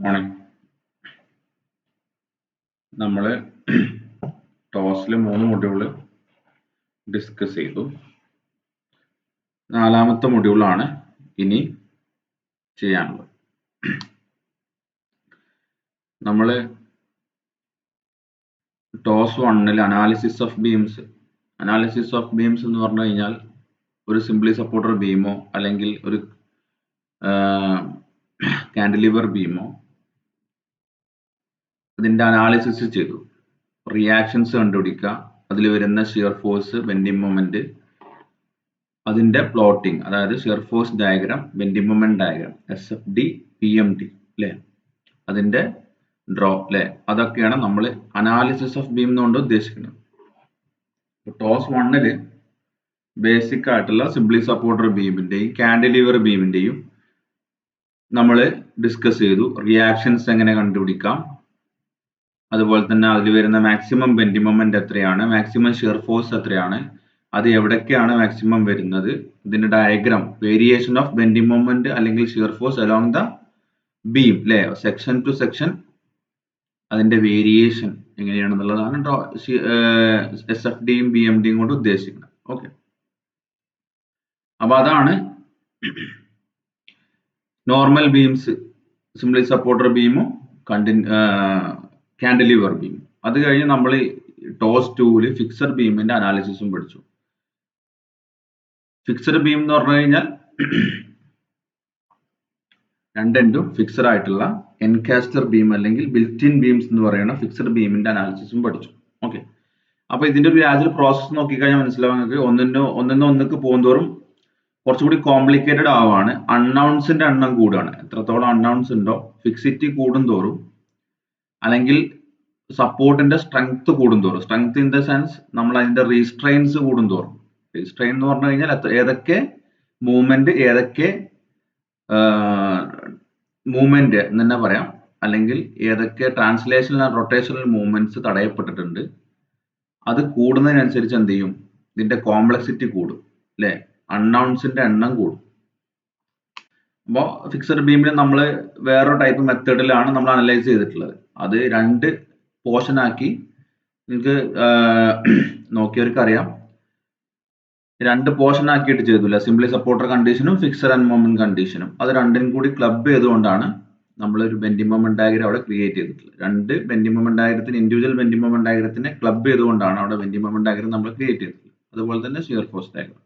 Morning. നമ്മൾ ടോസിൽ 3 module discuss ചെയ്തു. 4ാമത്തെ മൊഡ്യൂളാണ് ഇനി ചെയ്യാനുള്ളത്. നമ്മൾ ടോസ് 1ൽ അനാലിസിസ് ഓഫ് ബീംസ് എന്ന് പറഞ്ഞു കഴിഞ്ഞാൽ ഒരു സിംപ്ലി സപ്പോർട്ടർ ബീമോ അല്ലെങ്കിൽ ഒരു കാൻഡിലിവർ ബീമോ അതിന്റെ അനാലിസിസ് ചെയ്തു. റിയാക്ഷൻസ് കണ്ടുപിടിക്കുക, അതിൽ വരുന്ന ഷിയർ ഫോഴ്സ്, ബെൻഡിങ് മൊമെന്റ്, അതിന്റെ പ്ലോട്ടിംഗ്, അതായത് shear force diagram, bending moment diagram, SFD, PMD അല്ലെ, അതിന്റെ ഡ്രോ അല്ലെ, അതൊക്കെയാണ് നമ്മൾ അനാലിസിസ് ഓഫ് ബീം എന്നുകൊണ്ട് ഉദ്ദേശിക്കുന്നത്. ടോസ് 1ൽ ബേസിക് ആയിട്ടുള്ള സിംപ്ലി സപ്പോർട്ടർ ബീമിന്റെയും കാൻഡിലിവർ ബീമിന്റെയും നമ്മൾ ഡിസ്കസ് ചെയ്തു. റിയാക്ഷൻസ് എങ്ങനെ കണ്ടുപിടിക്കാം, അതുപോലെ തന്നെ അതിൽ വരുന്ന മാക്സിമം ബെൻഡിങ് മൊമെന്റ് എത്രയാണ്, മാക്സിമം ഷിയർ ഫോഴ്സ് എത്രയാണ്, അത് എവിടേക്കാണ് മാക്സിമം വരുന്നത്, ഇതിന്റെ diagram, variation of bending moment അല്ലെങ്കിൽ shear force along the beam അല്ലെ, സെക്ഷൻ ടു സെക്ഷൻ അതിന്റെ വേരിയേഷൻ എങ്ങനെയാണെന്നുള്ളതാണ് SFDയും BMDയും കൊണ്ട് ഉദ്ദേശിക്കുന്നത്. ഓക്കെ, അപ്പൊ അതാണ് നോർമൽ ബീംസ്, സിംപ്ലി സപ്പോർട്ടർ ബീമും കാൻഡിലിവർ ബീം. അത് കഴിഞ്ഞ് നമ്മൾ ടോസ് 2ൽ ഫിക്സഡ് ബീമിന്റെ അനാലിസിസും പഠിച്ചു. ഫിക്സഡ് ബീം എന്ന് പറഞ്ഞു കഴിഞ്ഞാൽ രണ്ടെൻഡും ഫിക്സഡ് ആയിട്ടുള്ള എൻകാസ്റ്റർ ബീം അല്ലെങ്കിൽ ബിൽറ്റ് ഇൻ ബീംസ് എന്ന് പറയുന്ന ഫിക്സഡ് ബീമിന്റെ അനാലിസിസും പഠിച്ചു. ഓക്കെ, അപ്പൊ ഇതിന്റെ ഒരു ഗ്രാജുവൽ പ്രോസസ് നോക്കിക്കഴിഞ്ഞാൽ മനസ്സിലാവും നിങ്ങൾക്ക് ഒന്നിനൊന്നിക്ക് പോകുന്തോറും കുറച്ചുകൂടി കോംപ്ലിക്കേറ്റഡ് ആവാണ്. അൺനൗൺസിന്റെ എണ്ണം കൂടുകയാണ്. എത്രത്തോളം അൺനൗൺസ് ഉണ്ടോ, ഫിക്സിറ്റി കൂടുന്തോറും അല്ലെങ്കിൽ സപ്പോർട്ടിന്റെ സ്ട്രെങ്ത് കൂടുന്തോറും, സ്ട്രെങ്ത് ഇൻ ദ സെൻസ് നമ്മൾ അതിന്റെ റീസ്ട്രെയിൻസ് കൂടുന്തോറും, റീസ്ട്രെയിൻ എന്ന് പറഞ്ഞു കഴിഞ്ഞാൽ ഏതൊക്കെ മൂവ്മെന്റ്, ഏതൊക്കെ മൂവ്മെന്റ് എന്ന് തന്നെ പറയാം, അല്ലെങ്കിൽ ഏതൊക്കെ ട്രാൻസ്ലേഷണൽ ആൻഡ് റൊട്ടേഷണൽ മൂവ്മെന്റ്സ് തടയപ്പെട്ടിട്ടുണ്ട്, അത് കൂടുന്നതിനനുസരിച്ച് എന്ത് ചെയ്യും, ഇതിന്റെ കോംപ്ലക്സിറ്റി കൂടും അല്ലെ, അൺനൗൺസിന്റെ എണ്ണം കൂടും. അപ്പോൾ ഫിക്സഡ് ബീമിൽ നമ്മൾ വേറൊരു ടൈപ്പ് മെത്തേഡിലാണ് നമ്മൾ അനലൈസ് ചെയ്തിട്ടുള്ളത്. അത് 2 പോർഷൻ ആക്കി, നിങ്ങൾക്ക് നോക്കിയവർക്ക് അറിയാം, 2 പോർഷൻ ആക്കിയിട്ട് ചെയ്തില്ല, സിംപ്ലി സപ്പോർട്ടർ കണ്ടീഷനും ഫിക്സഡ് ആൻഡ് മൊമെന്റ് കണ്ടീഷനും. അത് രണ്ടും കൂടി ക്ലബ് ചെയ്തുകൊണ്ടാണ് നമ്മൾ ഒരു ബെൻഡിങ് മൊമെന്റ് ഡയഗ്രം അവിടെ ക്രിയേറ്റ് ചെയ്തിട്ടുള്ളത്. 2 ബെൻഡിങ് മൊമെന്റ് ഡയഗ്രത്തിന്, ഇൻഡിവിജ്വൽ ബെൻഡിങ് മൊമെന്റ് ഡയഗ്രത്തിനെ ക്ലബ് ചെയ്തുകൊണ്ടാണ് അവിടെ ബെൻഡിങ് മൊമെന്റ് ഡയഗ്രം നമ്മൾ ക്രിയേറ്റ് ചെയ്തിട്ടുള്ളത്. അതുപോലെ തന്നെ shear force diagram.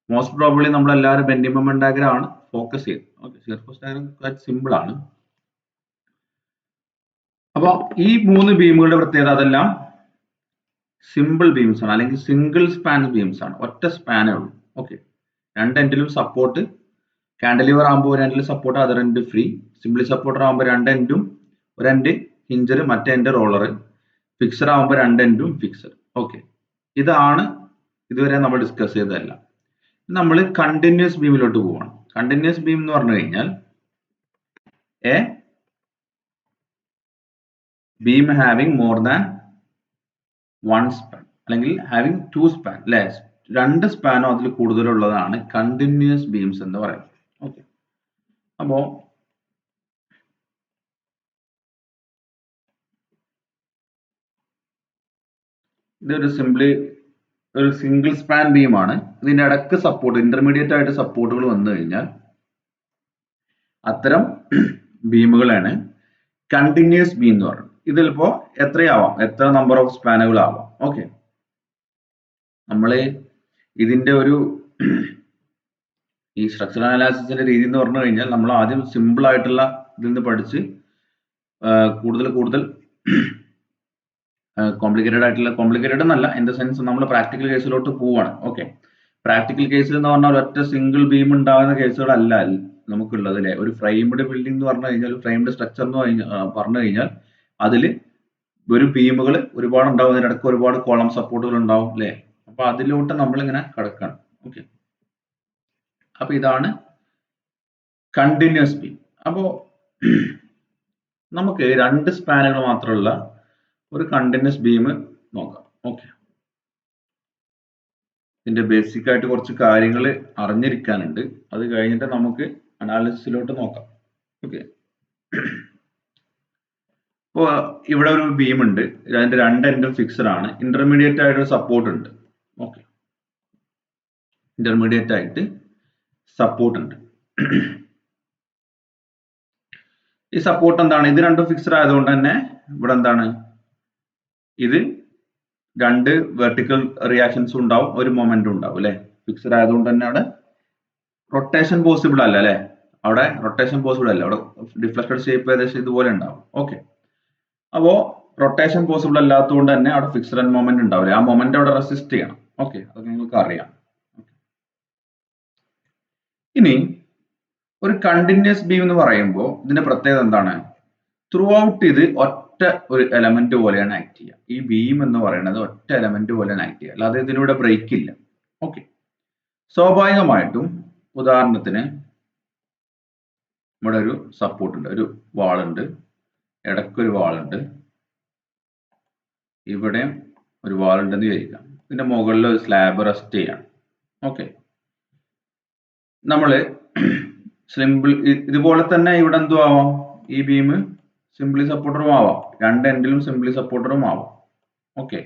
Most probably നമ്മൾ എല്ലാവരും ബെൻഡിങ് മൊമെന്റ് ഡയഗ്രം ആണ് ഫോക്കസ് ചെയ്തത്. Okay, shear force diagram quite simple ആണ്. അപ്പൊ ഈ 3 ബീമുകളുടെ പ്രത്യേകത, അതെല്ലാം സിമ്പിൾ ബീംസ് ആണ്, അല്ലെങ്കിൽ സിംഗിൾ സ്പാൻ ബീംസ് ആണ്, ഒറ്റ സ്പാനേ ഉള്ളൂ. Okay, 2 എൻഡിലും support. കാൻഡിലിവർ ആകുമ്പോൾ ഒരു എൻഡിൽ support, other end free. Simply supporter ആകുമ്പോൾ 2 എൻഡും, ഒരു എൻഡ് ഹിഞ്ചർ, മറ്റേ എൻഡ് റോളർ. ഫിക്സഡ് ആകുമ്പോൾ 2 എൻഡും ഫിക്സഡ്. ഓക്കെ, ഇതാണ് ഇതുവരെ നമ്മൾ ഡിസ്കസ് ചെയ്തതല്ല. നമ്മൾ കണ്ടിന്യൂസ് ബീമിലോട്ട് പോവാണ്. കണ്ടിന്യൂസ് ബീം എന്ന് പറഞ്ഞു കഴിഞ്ഞാൽ A beam having more than 1 span അല്ലെങ്കിൽ ഹാവിംഗ് 2 സ്പാൻ അല്ലെ, 2 സ്പാനോ അതിൽ കൂടുതലുള്ളതാണ് കണ്ടിന്യൂസ് ബീംസ് എന്ന് പറയുന്നത്. ഓക്കെ, അപ്പോ ഇതൊരു ഒരു സിംഗിൾ സ്പാൻ ബീമാണ്. ഇതിന്റെ ഇടക്ക് സപ്പോർട്ട്, ഇന്റർമീഡിയറ്റ് ആയിട്ട് സപ്പോർട്ടുകൾ വന്നു കഴിഞ്ഞാൽ അത്തരം ബീമുകളാണ് കണ്ടിന്യൂസ് ബീം എന്ന് പറയുന്നത്. ഇതിലിപ്പോ എത്രയാവാം, എത്ര നമ്പർ ഓഫ് സ്പാനുകൾ ആവാം. ഓക്കെ, നമ്മള് ഇതിന്റെ ഒരു ഈ സ്ട്രക്ചറൽ അനാലിസിസിന്റെ രീതി എന്ന് പറഞ്ഞു കഴിഞ്ഞാൽ നമ്മൾ ആദ്യം സിമ്പിൾ ആയിട്ടുള്ള ഇതിൽ നിന്ന് പഠിച്ച് കൂടുതൽ കോംപ്ലിക്കേറ്റഡ് എന്നല്ല, ഇൻ ദ സെൻസ് നമ്മൾ പ്രാക്ടിക്കൽ കേസിലോട്ട് പോവാണ്. ഓക്കെ, പ്രാക്ടിക്കൽ കേസിൽ എന്ന് പറഞ്ഞാൽ ഒറ്റ സിംഗിൾ ബീം ഉണ്ടാകുന്ന കേസുകളല്ല നമുക്കുള്ളത് അല്ലെ. ഒരു ഫ്രെയിംഡ് ബിൽഡിംഗ് എന്ന് പറഞ്ഞു കഴിഞ്ഞാൽ, ഫ്രെയിംഡ് സ്ട്രക്ചർ എന്ന് പറഞ്ഞു കഴിഞ്ഞാൽ അതിൽ ഒരു ബീമുകൾ ഒരുപാട് ഉണ്ടാവും, അതിനിടയ്ക്ക് ഒരുപാട് കോളം സപ്പോർട്ടുകൾ ഉണ്ടാവും അല്ലെ. അപ്പൊ അതിലോട്ട് നമ്മൾ ഇങ്ങനെ കിടക്കണം. ഓക്കെ, അപ്പൊ ഇതാണ് കണ്ടിന്യൂസ് ബീം. അപ്പോ നമുക്ക് 2 സ്പാനുകൾ മാത്രമുള്ള ഒരു കണ്ടിന്യൂസ് ബീം നോക്കാം. ഓക്കെ, ഇതിന്റെ ബേസിക് ആയിട്ട് കുറച്ച് കാര്യങ്ങൾ അറിഞ്ഞിരിക്കാനുണ്ട്. അത് കഴിഞ്ഞിട്ട് നമുക്ക് അനാലിസിസിലോട്ട് നോക്കാം. ഓക്കെ, ഇപ്പോൾ ഇവിടെ ഒരു ബീം ഉണ്ട്, അതിന്റെ രണ്ട് എൻഡും ഫിക്സഡ് ആണ്, ഇന്റർമീഡിയറ്റ് ആയിട്ട് ഒരു സപ്പോർട്ട് ഉണ്ട്. ഓക്കെ, ഇന്റർമീഡിയറ്റ് ആയിട്ട് സപ്പോർട്ട് ഉണ്ട്. ഈ സപ്പോർട്ട് എന്താണ്, ഇത് രണ്ടും ഫിക്സഡ് ആയതുകൊണ്ട് തന്നെ ഇവിടെ എന്താണ്, ഇത് രണ്ട് വെർട്ടിക്കൽ റിയാക്ഷൻസും ഉണ്ടാവും, ഒരു മൊമെന്റും ഉണ്ടാവും അല്ലെ. ഫിക്സഡ് ആയതുകൊണ്ട് തന്നെ അവിടെ റൊട്ടേഷൻ പോസിബിൾ അല്ല അല്ലെ, അവിടെ റൊട്ടേഷൻ പോസിബിൾ അല്ല, അവിടെ ഡിഫ്ലക്റ്റഡ് ഷേപ്പ് ഏകദേശം ഇതുപോലെ ഉണ്ടാവും. ഓക്കെ, അപ്പോ റൊട്ടേഷൻ പോസിബിൾ അല്ലാത്തതുകൊണ്ട് തന്നെ അവിടെ ഫിക്സഡ് ആൻഡ് മൊമെന്റ് ഉണ്ടാവില്ല, ആ മൊമെന്റ് അവിടെ റെസിസ്റ്റ് ചെയ്യണം. ഓക്കെ, അതൊക്കെ നിങ്ങൾക്ക് അറിയാം. ഇനി ഒരു കണ്ടിന്യൂസ് ബീം എന്ന് പറയുമ്പോൾ ഇതിന്റെ പ്രത്യേകത എന്താണ്, ത്രൂ ഔട്ട് ഇത് ഒറ്റ ഒരു എലമെന്റ് പോലെയാണ് ആക്ട് ചെയ്യുക. ഈ ബീം എന്ന് പറയുന്നത് ഒറ്റ എലമെന്റ് പോലെയാണ് ആക്ട് ചെയ്യുക, അല്ലാതെ ഇതിലൂടെ ബ്രേക്ക് ഇല്ല. ഓക്കെ, സ്വാഭാവികമായിട്ടും ഉദാഹരണത്തിന് ഇവിടെ ഒരു സപ്പോർട്ട് ഉണ്ട്, ഒരു വാൾ ഉണ്ട്, ഇടയ്ക്കൊരു വാൾ ഉണ്ട്, ഇവിടെ ഒരു വാൾ ഉണ്ടെന്ന് വിചാരിക്കാം. ഇതിന്റെ മുകളിൽ ഒരു സ്ലാബ് റെസ്റ്റ് ചെയ്യാണ്. ഓക്കെ, നമ്മള് സിമ്പിൾ ഇതുപോലെ തന്നെ ഇവിടെ എന്തും ആവാം, ഈ ബീം സിംപ്ലി സപ്പോർട്ടറും ആവാം, രണ്ട് എൻഡിലും സിംപ്ലി സപ്പോർട്ടറും ആവാം. ഓക്കെ,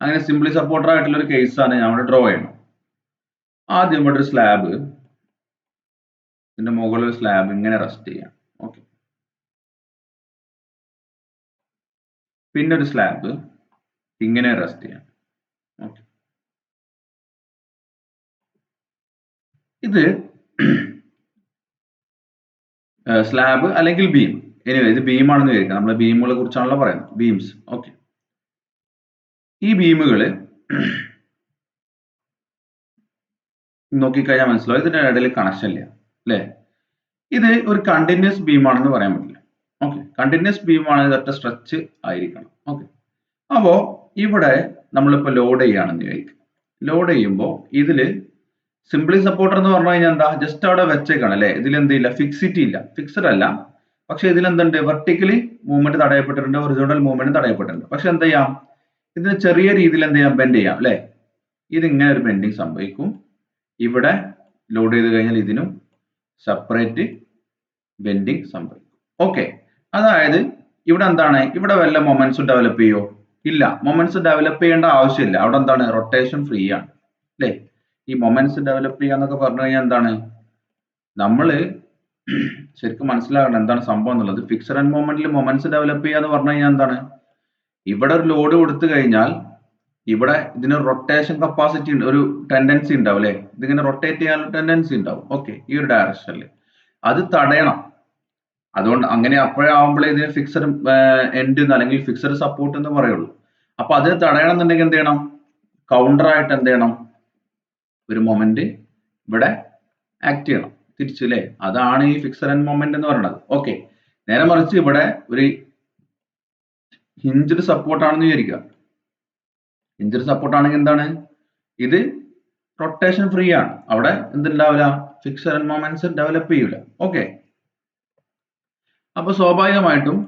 അങ്ങനെ സിംപ്ലി സപ്പോർട്ടർ ആയിട്ടുള്ള ഒരു കേസാണ് നമ്മൾ ഡ്രോ ചെയ്യണം. ആദ്യം ഇവിടെ ഒരു സ്ലാബ്, ഇതിന്റെ മുകളിൽ ഒരു സ്ലാബ് ഇങ്ങനെ റെസ്റ്റ് ചെയ്യാം. ഓക്കെ, പിന്നെ ഒരു സ്ലാബ് ഇങ്ങനെ റെസ്റ്റ് ചെയ്യാം. ഓക്കെ, ഇത് സ്ലാബ് അല്ലെങ്കിൽ ബീം, എനിവേ ഇത് ബീം ആണെന്ന് വിചാരിക്കാം, നമ്മൾ ബീമുകളെ കുറിച്ചാണല്ലോ പറയുന്നത്, ബീംസ്. ഓക്കെ, ഈ ബീമുകള് നോക്കിക്കഴിഞ്ഞാൽ മനസ്സിലാവും ഇതിന്റെ ഇടയിൽ കണക്ഷൻ ഇല്ല അല്ലെ. ഇത് ഒരു കണ്ടിന്യൂസ് ബീം ആണെന്ന് പറയാൻ പറ്റില്ല. ഓക്കെ, കണ്ടിന്യൂസ് ബീം ആണെങ്കിൽ ഒറ്റ സ്ട്രെച്ച് ആയിരിക്കണം. ഓക്കെ, അപ്പോ ഇവിടെ നമ്മളിപ്പോ ലോഡ് ചെയ്യുകയാണെന്ന് വിചാരിക്കും. ലോഡ് ചെയ്യുമ്പോൾ ഇതില് സിംപ്ലി സപ്പോർട്ടർ എന്ന് പറഞ്ഞു കഴിഞ്ഞാൽ എന്താ, ജസ്റ്റ് അവിടെ വെച്ചേക്കാണ് അല്ലെ, ഇതിൽ എന്തില്ല, ഫിക്സിറ്റി ഇല്ല, ഫിക്സഡ് അല്ല. പക്ഷെ ഇതിൽ എന്തുണ്ട്, വെർട്ടിക്കലി മൂവ്മെന്റ് തടയപ്പെട്ടിട്ടുണ്ട്, ഒറിജിനൽ മൂവ്മെന്റ് തടയപ്പെട്ടിട്ടുണ്ട്. പക്ഷെ എന്ത് ചെയ്യാം, ഇതിന് ചെറിയ രീതിയിൽ എന്ത് ചെയ്യാം, ബെൻഡ് ചെയ്യാം അല്ലെ. ഇതിങ്ങനെ ഒരു ബെൻഡിങ് സംഭവിക്കും. ഇവിടെ ലോഡ് ചെയ്ത് കഴിഞ്ഞാൽ ഇതിനും സെപ്പറേറ്റ് ബെൻഡിങ് സംഭവിക്കും. ഓക്കെ, അതായത് ഇവിടെ എന്താണ്, ഇവിടെ വല്ല മൊമെന്റ്സും ഡെവലപ്പ് ചെയ്യോ, ഇല്ല, മൊമെന്റ്സ് ഡെവലപ്പ് ചെയ്യേണ്ട ആവശ്യമില്ല. അവിടെ എന്താണ്, റൊട്ടേഷൻ ഫ്രീ ആണ് അല്ലെ. ഈ മൊമെന്റ്സ് ഡെവലപ്പ് ചെയ്യാന്നൊക്കെ പറഞ്ഞു കഴിഞ്ഞാൽ എന്താണ്, നമ്മള് ശരിക്കും മനസ്സിലാക്കണം എന്താണ് സംഭവം എന്നുള്ളത്. ഫിക്സഡ് ആൻഡ് മൊമെന്റിൽ മൊമെന്റ്സ് ഡെവലപ്പ് ചെയ്യാന്ന് പറഞ്ഞു കഴിഞ്ഞാൽ എന്താണ്, ഇവിടെ ഒരു ലോഡ് കൊടുത്തു കഴിഞ്ഞാൽ ഇവിടെ ഇതിന് റൊട്ടേഷൻ കപ്പാസിറ്റി ഉണ്ട്, ഒരു ടെൻഡൻസി ഉണ്ടാവും അല്ലെ, ഇതിങ്ങനെ റൊട്ടേറ്റ് ചെയ്യാനുള്ള ടെൻഡൻസി ഉണ്ടാവും. ഓക്കെ, ഈ ഒരു ഡയറക്ഷനിൽ അത് തടയണം. അതുകൊണ്ട് അങ്ങനെ അപ്പോഴാവുമ്പോഴേ ഇതിന് ഫിക്സഡ് എൻഡ് അല്ലെങ്കിൽ ഫിക്സഡ് സപ്പോർട്ട് എന്ന് പറയുള്ളൂ. അപ്പൊ അതിന് തടയണം എന്നുണ്ടെങ്കിൽ എന്ത് ചെയ്യണം, കൗണ്ടർ ആയിട്ട് എന്ത് ചെയ്യണം, ഒരു മൊമെന്റ് ഇവിടെ ആക്ട് ചെയ്യണം തിരിച്ചു അല്ലെ. അതാണ് ഈ ഫിക്സഡ് ആൻഡ് മൊമെന്റ് എന്ന് പറയുന്നത്. ഓക്കെ, നേരെ മറിച്ച് ഇവിടെ ഒരു ഹിഞ്ച്ഡ് സപ്പോർട്ട് ആണെന്ന് വിചാരിക്കുക. ഹിഞ്ച്ഡ് സപ്പോർട്ട് ആണെങ്കിൽ എന്താണ്, ഇത് റൊട്ടേഷൻ ഫ്രീ ആണ്, അവിടെ എന്തുണ്ടാവില്ല, ഫിക്സഡ് ആൻഡ് മൊമെന്റ്സ് ഡെവലപ്പ് ചെയ്യൂല. ഓക്കെ, അപ്പൊ സ്വാഭാവികമായിട്ടും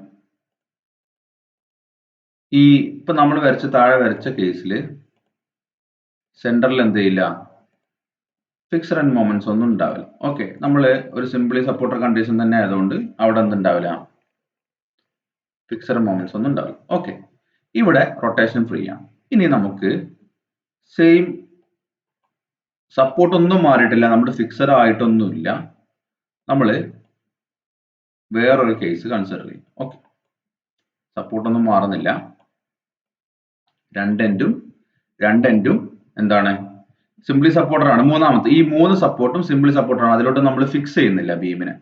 ഈ ഇപ്പൊ നമ്മൾ താഴെ വരച്ച കേസിൽ സെന്ററിൽ എന്ത് ചെയ്യില്ല, ഫിക്സഡ് ആൻഡ് മൊമെന്റ്സ് ഒന്നും ഉണ്ടാവില്ല. ഓക്കെ, നമ്മൾ ഒരു സിംപ്ലി സപ്പോർട്ടർ കണ്ടീഷൻ തന്നെ ആയതുകൊണ്ട് അവിടെ എന്തുണ്ടാവില്ല, ഫിക്സഡ് മൊമെന്റ്സ് ഒന്നും ഉണ്ടാവില്ല. ഓക്കെ, ഇവിടെ റൊട്ടേഷൻ ഫ്രീ ആണ്. ഇനി നമുക്ക് സെയിം സപ്പോർട്ട് ഒന്നും മാറിയിട്ടില്ല, നമ്മുടെ ഫിക്സഡ് ആയിട്ടൊന്നുമില്ല, നമ്മൾ വേറൊരു കേസ് കൺസിഡർ ചെയ്യും. ഓക്കെ, സപ്പോർട്ടൊന്നും മാറുന്നില്ല, രണ്ട് എൻഡും എന്താണ്, സിംപ്ലി സപ്പോർട്ടർ ആണ്. മൂന്നാമത്തെ ഈ മൂന്ന് സപ്പോർട്ടും സിംപ്ലി സപ്പോർട്ടർ ആണ്, അതിലോട്ട് നമ്മൾ ഫിക്സ് ചെയ്യുന്നില്ല ബീമിനെ.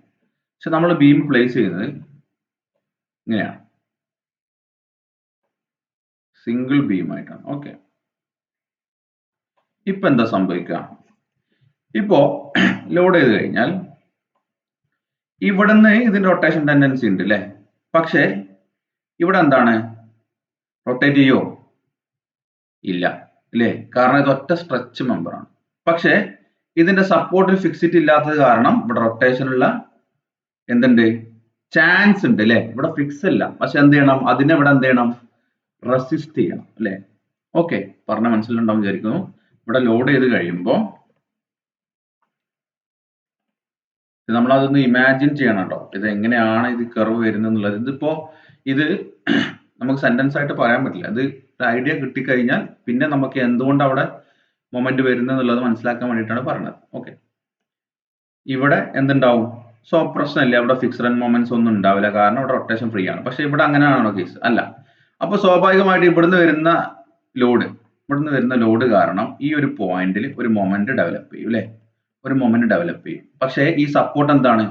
പക്ഷെ നമ്മൾ ബീം പ്ലേസ് ചെയ്യുന്നത് ഇങ്ങനെയാണ്, സിംഗിൾ ബീം ആയിട്ടാണ്. ഓക്കെ, ഇപ്പൊ എന്താ സംഭവിക്കുക, ഇപ്പോ ലോഡ് ചെയ്ത് കഴിഞ്ഞാൽ ഇവിടുന്ന് ഇതിന്റെ റൊട്ടേഷൻ ടെൻഡൻസി ഉണ്ട് അല്ലെ. പക്ഷെ ഇവിടെ എന്താണ്, റൊട്ടേറ്റ് ചെയ്യോ, ഇല്ല അല്ലേ, കാരണം ഇത് ഒറ്റ സ്ട്രെച്ച് മെമ്പർ ആണ്. പക്ഷെ ഇതിന്റെ സപ്പോർട്ടിൽ ഫിക്സിറ്റി ഇല്ലാത്തത് കാരണം ഇവിടെ റൊട്ടേഷനുള്ള എന്തുണ്ട്, ചാൻസ് ഉണ്ട് അല്ലെ. ഇവിടെ ഫിക്സ് ഇല്ല, പക്ഷെ എന്ത് ചെയ്യണം, അതിനെ ഇവിടെ എന്ത് ചെയ്യണം, റെസിസ്റ്റ് ചെയ്യണം അല്ലെ. ഓക്കെ, പറഞ്ഞ മനസ്സിലുണ്ടാവും വിചാരിക്കുന്നു. ഇവിടെ ലോഡ് ചെയ്ത് കഴിയുമ്പോൾ നമ്മൾ അതൊന്ന് ഇമാജിൻ ചെയ്യണം കേട്ടോ. ഇത് എങ്ങനെയാണ് ഇത് കർവ് വരുന്നത് എന്നുള്ളത്. ഇതിപ്പോ ഇത് നമുക്ക് സെന്റൻസ് ആയിട്ട് പറയാൻ പറ്റില്ല. ഇത് ഒരു ഐഡിയ കിട്ടിക്കഴിഞ്ഞാൽ പിന്നെ നമുക്ക് എന്തുകൊണ്ട് അവിടെ മൊമെന്റ് വരുന്നത് എന്നുള്ളത് മനസ്സിലാക്കാൻ വേണ്ടിയിട്ടാണ് പറയുന്നത്. ഓക്കെ, ഇവിടെ എന്തുണ്ടാവും? സോ പ്രശ്നമില്ല, അവിടെ ഫിക്സഡ് ആൻഡ് മൊമെന്റ്സ് ഒന്നും ഉണ്ടാവില്ല, കാരണം ഇവിടെ റൊട്ടേഷൻ ഫ്രീ ആണ്. പക്ഷെ ഇവിടെ അങ്ങനെയാണോ കേസ്? അല്ല. അപ്പൊ സ്വാഭാവികമായിട്ട് ഇവിടുന്ന് വരുന്ന ലോഡ് കാരണം ഈ ഒരു പോയിന്റിൽ ഒരു മൊമെന്റ് ഡെവലപ്പ് ചെയ്യും അല്ലെ? ഒരു മൊമെന്റ് ഡെവലപ്പ് ചെയ്യും. പക്ഷേ ഈ സപ്പോർട്ട് എന്താണ്?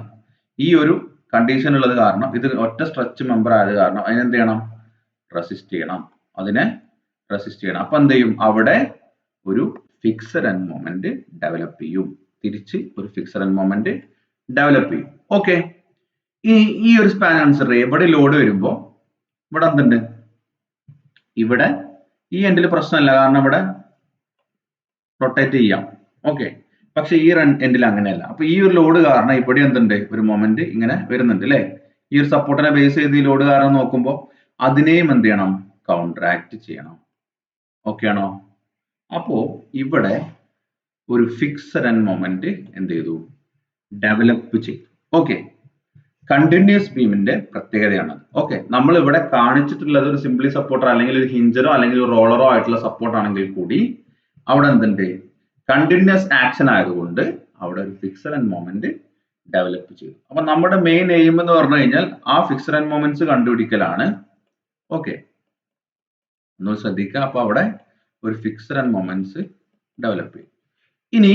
ഈ ഒരു കണ്ടീഷൻ ഉള്ളത് കാരണം, ഇത് ഒറ്റ സ്ട്രെച്ച് മെമ്പർ ആയത് കാരണം അതിനെന്ത് ചെയ്യണം? റെസിസ്റ്റ് ചെയ്യണം. അപ്പൊ എന്ത് ചെയ്യും? അവിടെ ഒരു ഫിക്സഡ് എൻഡ് മൊമെന്റ് ഡെവലപ്പ് ചെയ്യും. തിരിച്ച് ഒരു ഫിക്സഡ് എൻഡ് മൊമെന്റ് ഡെവലപ്പ് ചെയ്യും. ഓക്കെ, ഈ ഒരു സ്പാൻ അനുസരിച്ച് ഇവിടെ ലോഡ് വരുമ്പോ ഇവിടെ എന്തുണ്ട്? ഇവിടെ ഈ എൻഡിൽ പ്രശ്നമല്ല, കാരണം ഇവിടെ റൊട്ടേറ്റ് ചെയ്യാം. ഓക്കെ, പക്ഷെ ഈ എൻഡിൽ അങ്ങനെയല്ല. അപ്പൊ ഈ ഒരു ലോഡ് കാരണം ഇവിടെ എന്തുണ്ട്? ഒരു മൊമെന്റ് ഇങ്ങനെ വരുന്നുണ്ട് അല്ലെ? ഈ ഒരു സപ്പോർട്ടിനെ ബേസ് ചെയ്ത് ഈ ലോഡ് കാരണം നോക്കുമ്പോൾ അതിനെയും എന്ത് ചെയ്യണം? കൗണ്ടറാക്ട് ചെയ്യണം. ഓക്കെ ആണോ? അപ്പോ ഇവിടെ ഒരു ഫിക്സഡ് എൻഡ് മൊമെന്റ് എന്ത് ചെയ്തു? ഡെവലപ്പ് ചെയ്തു. ഓക്കെ, കണ്ടിന്യൂസ് ബീമിന്റെ പ്രത്യേകതയാണ്. ഓക്കെ, നമ്മൾ ഇവിടെ കാണിച്ചിട്ടുള്ളത് ഒരു സിംപ്ലി സപ്പോർട്ടർ അല്ലെങ്കിൽ ഒരു ഹിഞ്ചറോ അല്ലെങ്കിൽ ഒരു റോളറോ ആയിട്ടുള്ള സപ്പോർട്ട് ആണെങ്കിൽ കൂടി അവിടെ എന്തുണ്ട്? കണ്ടിന്യൂസ് ആക്ഷൻ ആയതുകൊണ്ട് അവിടെ ഒരു ഫിക്സഡ് എൻഡ് മൊമെന്റ് ഡെവലപ്പ് ചെയ്തു. അപ്പൊ നമ്മുടെ മെയിൻ എയിം എന്ന് പറഞ്ഞു കഴിഞ്ഞാൽ ആ ഫിക്സഡ് എൻഡ് മൊമെന്റ്സ് കണ്ടുപിടിക്കലാണ്. ഓക്കെ, ഒന്ന് ശ്രദ്ധിക്കുക. അപ്പൊ അവിടെ ഒരു ഫിക്സഡ് എൻഡ് മൊമെന്റ്സ് ഡെവലപ്പ് ചെയ്യും. ഇനി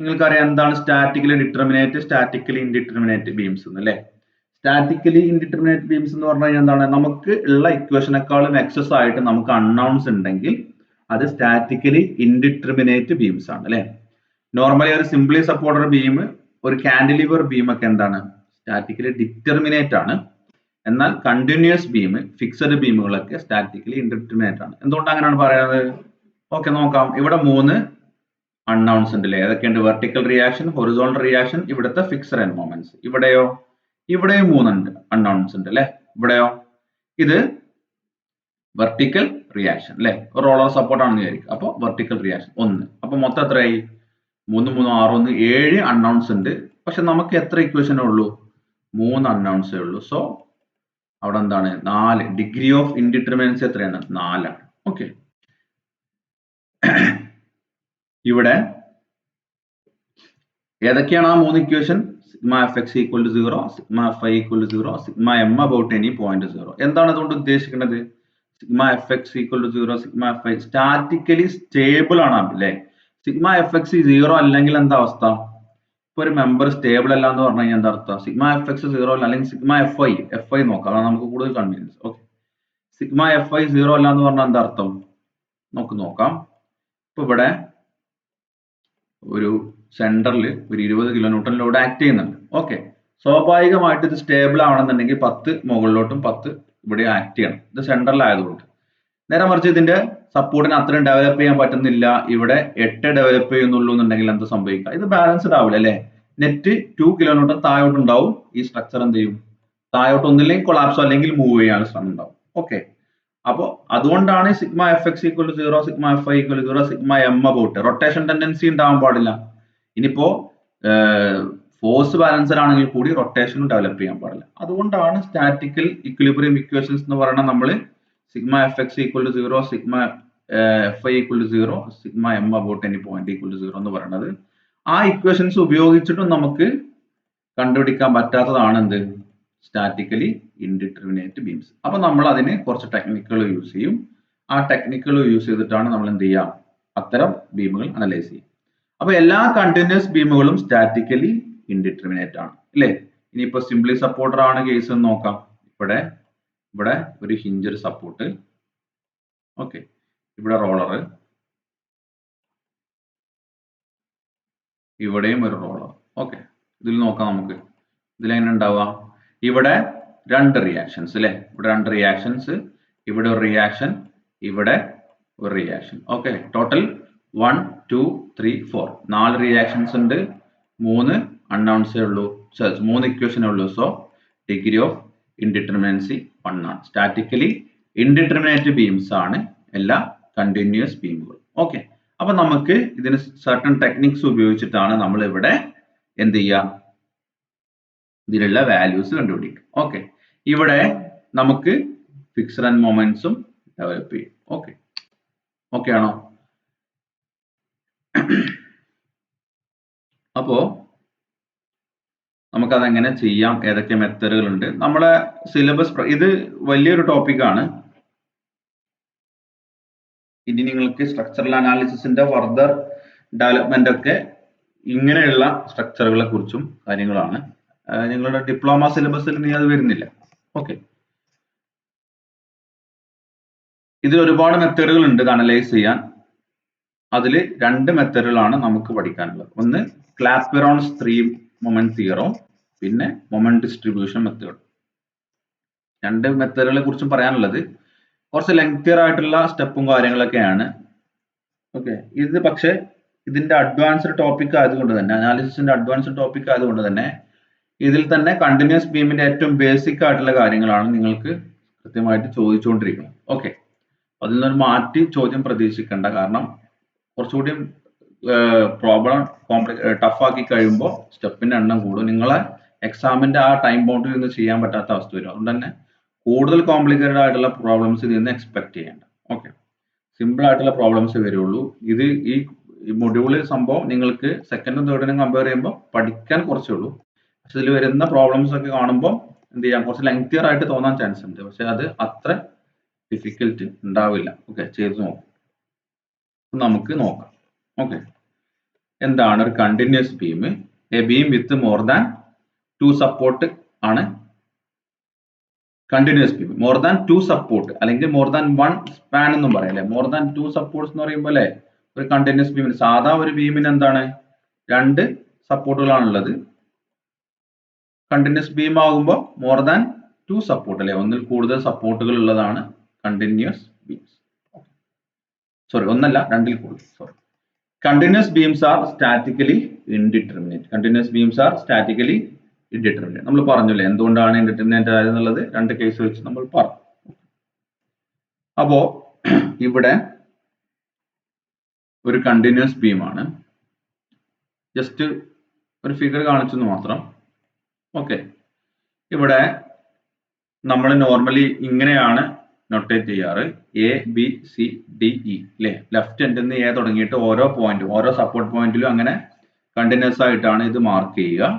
നിങ്ങൾക്കറിയാം എന്താണ് statically determinate, statically indeterminate beams എന്ന് അല്ലേ? സ്റ്റാറ്റിക്കലി ഇൻഡിറ്റർമിനേറ്റ് ബീംസ് എന്ന് പറഞ്ഞു കഴിഞ്ഞാൽ എന്താണ്? നമുക്ക് ഉള്ള ഇക്വേഷനേക്കാളും എക്സസ് ആയിട്ട് നമുക്ക് അൺനൗൺസ് ഉണ്ടെങ്കിൽ അത് സ്റ്റാറ്റിക്കലി ഇൻഡിറ്റർമിനേറ്റ് ബീംസ് ആണ് അല്ലെ? നോർമലി ഒരു സിംപ്ലി സപ്പോർട്ടർ ബീം, ഒരു കാൻഡിലിവർ ബീം ഒക്കെ എന്താണ്? സ്റ്റാറ്റിക്കലി ഡിറ്റർമിനേറ്റ് ആണ്. എന്നാൽ കണ്ടിന്യൂസ് ബീം, ഫിക്സഡ് ബീമുകളൊക്കെ സ്റ്റാറ്റിക്കലി ഇൻഡിറ്റർമിനേറ്റ് ആണ്. എന്തുകൊണ്ട് അങ്ങനെയാണ് പറയുന്നത്? ഓക്കെ, നോക്കാം. ഇവിടെ 3 അൺനൗൺസ് ഉണ്ട് അല്ലേ? ഏതൊക്കെയുണ്ട്? വെർട്ടിക്കൽ റിയാക്ഷൻ, ഹൊറിസോണ്ടൽ റിയാക്ഷൻ, ഇവിടുത്തെ ഫിക്സഡ് എൻഡ് മൊമെന്റ്സ്. ഇവിടെയോ? ഇവിടെയും 3 അൺനൗൺസ് ഉണ്ട് അല്ലെ? ഇവിടെയോ? ഇത് വെർട്ടിക്കൽ റിയാക്ഷൻ അല്ലെ? റോളർ സപ്പോർട്ട് ആണെന്ന് വിചാരിക്കും. അപ്പൊ വെർട്ടിക്കൽ റിയാക്ഷൻ 1. അപ്പൊ മൊത്തം എത്രയായി? 3 3 6 1 7 അൺനൗൺസ് ഉണ്ട്. പക്ഷെ നമുക്ക് എത്ര ഇക്വേഷനേ ഉള്ളൂ? 3 അൺനൗൺസേ ഉള്ളൂ. സോ അവിടെ എന്താണ്? 4. ഡിഗ്രി ഓഫ് ഇൻഡിറ്റർമിനൻസി എത്രയാണ്? 4 ആണ്. ഓക്കെ, ഇവിടെ ഏതൊക്കെയാണ് ആ 3 equation? Sigma F X equal to 0, sigma F I equal to 0, sigma M about any point 0. എന്താണ് അതുകൊണ്ട് ഉദ്ദേശിക്കുന്നത്? Sigma F X equal to 0, sigma F I statically stable ആണ് അല്ലേ? സിഗ്മ എഫ് എക്സ് 0 അല്ലെങ്കിൽ എന്താ അവസ്ഥ? ഇപ്പൊ ഒരു മെമ്പർ സ്റ്റേബിൾ അല്ല എന്ന് പറഞ്ഞു കഴിഞ്ഞാൽ എന്താ അർത്ഥം? സിഗ്മ എഫ് എക്സ് 0 അല്ല, അല്ലെങ്കിൽ സിഗ്മ എഫ് ഐ നോക്കാം, അതാണ് നമുക്ക് കൂടുതൽ convenience. Okay, sigma F I 0 അല്ല എന്ന് പറഞ്ഞാൽ എന്താ അർത്ഥം? നമുക്ക് നോക്കാം. ഇപ്പൊ ഇവിടെ ഒരു സെന്ററിൽ ഒരു 20 കിലോ ന്യൂട്ടൺ ലോഡ് ആക്ട് ചെയ്യുന്നുണ്ട്. ഓക്കെ, സ്വാഭാവികമായിട്ട് ഇത് സ്റ്റേബിൾ ആവണമെന്നുണ്ടെങ്കിൽ 10 മുകളിലോട്ടും 10 ഇവിടെ ആക്ട് ചെയ്യണം. ഇത് സെന്ററിലായതുകൊണ്ട്. നേരെ മറിച്ച് ഇതിന്റെ സപ്പോർട്ടിന് അത്രയും ഡെവലപ്പ് ചെയ്യാൻ പറ്റുന്നില്ല, ഇവിടെ 8 ഡെവലപ്പ് ചെയ്യുന്നുള്ളൂ എന്നുണ്ടെങ്കിൽ എന്ത് സംഭവിക്കുക? ഇത് ബാലൻസ്ഡ് ആവില്ല അല്ലെ? നെറ്റ് 2 കിലോ ന്യൂട്ടൺ താഴോട്ടുണ്ടാവും. ഈ സ്ട്രക്ചർ എന്ത് ചെയ്യും? താഴോട്ട് ഒന്നില്ലെങ്കിൽ കൊളാപ്സോ അല്ലെങ്കിൽ മൂവ് ചെയ്യാനുള്ള ശ്രമം ഉണ്ടാവും. ഓക്കെ, അപ്പോ അതുകൊണ്ടാണ് sigma F X equal to 0, sigma F I equal to 0, sigma M about. Rotation tendency ഉണ്ടാവാൻ പാടില്ല. ഇനിയിപ്പോ ഫോഴ്സ് ബാലൻസർ ആണെങ്കിൽ കൂടി റൊട്ടേഷനും ഡെവലപ്പ് ചെയ്യാൻ പാടില്ല. അതുകൊണ്ടാണ് സ്റ്റാറ്റിക്കൽ ഇക്വിലിബ്രിയം ഇക്വേഷൻസ് എന്ന് പറയുന്നത് നമ്മൾ sigma F X equal to 0, sigma F I equal to 0, sigma M about any point equal to 0 എന്ന് പറയുന്നത്. ആ ഇക്വേഷൻസ് ഉപയോഗിച്ചിട്ടും നമുക്ക് കണ്ടുപിടിക്കാൻ പറ്റാത്തതാണ് എന്ത്? Statically indeterminate beams. അപ്പൊ നമ്മൾ അതിന് കുറച്ച് ടെക്നിക്കുകൾ യൂസ് ചെയ്യും. ആ ടെക്നിക്കുകൾ യൂസ് ചെയ്തിട്ടാണ് നമ്മൾ എന്ത് ചെയ്യുക? അത്തരം ബീമുകൾ അനലൈസ് ചെയ്യും. അപ്പൊ എല്ലാ കണ്ടിന്യൂസ് ബീമുകളും സ്റ്റാറ്റിക്കലി ഇൻഡിറ്റർമിനേറ്റ് ആണ് അല്ലേ? ഇനിയിപ്പോ സിംപ്ലി സപ്പോർട്ടർ ആണ് കേസ് എന്ന് നോക്കാം. ഇവിടെ ഒരു ഹിഞ്ചർ സപ്പോർട്ട്. ഓക്കെ, ഇവിടെ റോളർ, ഇവിടെയും ഒരു റോളർ. ഓക്കെ, ഇതിൽ നോക്കാം നമുക്ക്. ഇതിലെങ്ങനെ ഉണ്ടാവുക? ഇവിടെ 2 റിയാക്ഷൻസ് അല്ലെ? ഇവിടെ 2 റിയാക്ഷൻസ്, ഇവിടെ ഒരു റിയാക്ഷൻ, ഇവിടെ ഒരു റിയാക്ഷൻ. ഓക്കെ, ടോട്ടൽ 1 2 3 4 4 റിയാക്ഷൻസ് ഉണ്ട്. 3 അൺനൗൺസേ ഉള്ളൂ, 3 ഇക്വേഷനേ ഉള്ളൂ. സോ ഡിഗ്രി ഓഫ് ഇൻഡിറ്റർമിനൻസി 1 ആണ്. സ്റ്റാറ്റിക്കലി ഇൻഡിറ്റർമിനേറ്റ് ബീംസ് ആണ് എല്ലാ കണ്ടിന്യൂസ് ബീമുകളും. ഓക്കെ, അപ്പൊ നമുക്ക് ഇതിന് സർട്ടൺ ടെക്നിക്സ് ഉപയോഗിച്ചിട്ടാണ് നമ്മൾ ഇവിടെ എന്ത് ചെയ്യുക? ഇതിലുള്ള വാല്യൂസ് കണ്ടുപിടിക്കുക. ഓക്കെ, ഇവിടെ നമുക്ക് ഫിക്സഡ് ആൻഡ് മൊമെന്റ്സും ഡെവലപ്പ് ചെയ്യും. ഓക്കെ, ഓക്കെ ആണോ? അപ്പോ നമുക്കതെങ്ങനെ ചെയ്യാം, ഏതൊക്കെ മെത്തേഡുകൾ ഉണ്ട്. നമ്മളെ സിലബസ് ഇത് വലിയൊരു ടോപ്പിക്കാണ്. ഇനി നിങ്ങൾക്ക് സ്ട്രക്ചറൽ അനാലിസിസിന്റെ ഫർദർ ഡെവലപ്മെന്റ് ഒക്കെ ഇങ്ങനെയുള്ള സ്ട്രക്ചറുകളെ കുറിച്ചും കാര്യങ്ങളാണ്. നിങ്ങളുടെ ഡിപ്ലോമ സിലബസിൽ നീ അത് വരുന്നില്ല. ഓക്കെ, ഇതിൽ ഒരുപാട് മെത്തേഡുകൾ ഉണ്ട് ഇത് അനലൈസ് ചെയ്യാൻ. അതിൽ 2 മെത്തേഡുകളാണ് നമുക്ക് പഠിക്കാനുള്ളത്. ഒന്ന് ക്ലാപ്പിറോൺസ് 3 മൊമെന്റ് തിയറം, പിന്നെ മൊമെന്റ് ഡിസ്ട്രിബ്യൂഷൻ മെത്തേഡ്. 2 മെത്തേഡുകളെ കുറിച്ചും പറയാനുള്ളത്. കുറച്ച് ലെങ്തിയർ ആയിട്ടുള്ള സ്റ്റെപ്പും കാര്യങ്ങളൊക്കെയാണ്. ഓക്കെ, ഇത് പക്ഷേ ഇതിന്റെ അഡ്വാൻസ്ഡ് ടോപ്പിക് ആയതുകൊണ്ട് തന്നെ, അനാലിസിസിന്റെ അഡ്വാൻസ്ഡ് ടോപ്പിക് ആയതുകൊണ്ട് തന്നെ ഇതിൽ തന്നെ കണ്ടിന്യൂസ് ബീമിന്റെ ഏറ്റവും ബേസിക് ആയിട്ടുള്ള കാര്യങ്ങളാണ് നിങ്ങൾക്ക് കൃത്യമായിട്ട് ചോദിച്ചുകൊണ്ടിരിക്കുന്നത്. ഓക്കെ, അതിൽ നിന്നൊരു മാറ്റി ചോദ്യം പ്രതീക്ഷിക്കേണ്ട. കാരണം കുറച്ചുകൂടി പ്രോബ്ലം ടഫ് ആക്കി കഴിയുമ്പോൾ സ്റ്റെപ്പിന്റെ എണ്ണം കൂടും. നിങ്ങളെ എക്സാമിന്റെ ആ ടൈം ബൗണ്ടിൽ നിന്ന് ചെയ്യാൻ പറ്റാത്ത അവസ്ഥ വരും. അതുകൊണ്ട് തന്നെ കൂടുതൽ കോംപ്ലിക്കേറ്റഡ് ആയിട്ടുള്ള പ്രോബ്ലംസ് ഇതിൽ നിന്ന് എക്സ്പെക്ട് ചെയ്യേണ്ട. ഓക്കെ, സിമ്പിൾ ആയിട്ടുള്ള പ്രോബ്ലംസ് വരുള്ളൂ. ഇത് ഈ മൊഡ്യൂളിൽ സംഭവം നിങ്ങൾക്ക് സെക്കൻഡും തേർഡിനും കമ്പയർ ചെയ്യുമ്പോൾ പഠിക്കാൻ കുറച്ചേ ഉള്ളൂ. പക്ഷെ ഇതിൽ വരുന്ന പ്രോബ്ലംസ് ഒക്കെ കാണുമ്പോൾ എന്ത് ചെയ്യാം, കുറച്ച് ലെങ്തിയർ ആയിട്ട് തോന്നാൻ ചാൻസ് ഉണ്ട്. പക്ഷെ അത് അത്ര ഡിഫിക്കൽട്ട് ഉണ്ടാവില്ല. ഓക്കെ, ചെയ്ത് നോക്കാം. നമുക്ക് നോക്കാം. ഓക്കെ, എന്താണ് ഒരു continuous beam? A beam with more than 2 support ആണ് continuous beam. More than 2 support അല്ലെങ്കിൽ മോർ ദാൻ 1 സ്പാൻ എന്നും പറയാം അല്ലെ. മോർ ദാൻ 2 സപ്പോർട്ട്സ് എന്ന് പറയുമ്പോൾ അല്ലെ ഒരു കണ്ടിന്യൂസ് ബീമിന്, സാധാ ഒരു ബീമിന് എന്താണ് 2 സപ്പോർട്ടുകളാണുള്ളത്. കണ്ടിന്യൂസ് ബീം ആകുമ്പോൾ മോർ ദാൻ 2 സപ്പോർട്ട് അല്ലെ, ഒന്നിൽ കൂടുതൽ സപ്പോർട്ടുകൾ ഉള്ളതാണ് കണ്ടിന്യൂസ് ബീംസ്. സോറി, ഒന്നല്ല, 2ൽ കൂടുതൽ. Sorry, continuous beams are statically indeterminate. Continuous beams are statically indeterminate. നമ്മൾ പറഞ്ഞില്ലേ എന്തുകൊണ്ടാണ് ഇൻഡിറ്റർമിനേറ്റ് ആയത് എന്നുള്ളത് 2 കേസ് വെച്ച് നമ്മൾ പറഞ്ഞു. അപ്പോ ഇവിടെ ഒരു കണ്ടിന്യൂസ് ബീം ആണ്. ജസ്റ്റ് ഒരു ഫിഗർ കാണിച്ചെന്ന് മാത്രം. ഓക്കെ, ഇവിടെ നമ്മൾ നോർമലി ഇങ്ങനെയാണ് നൊട്ടേറ്റ് ചെയ്യാറ്. A B C D E അല്ലെ. ലെഫ്റ്റ് എൻഡിൽ നിന്ന് എ തുടങ്ങിയിട്ട് ഓരോ പോയിന്റും ഓരോ സപ്പോർട്ട് പോയിന്റിലും അങ്ങനെ കണ്ടിന്യൂസ് ആയിട്ടാണ് ഇത് മാർക്ക് ചെയ്യുക.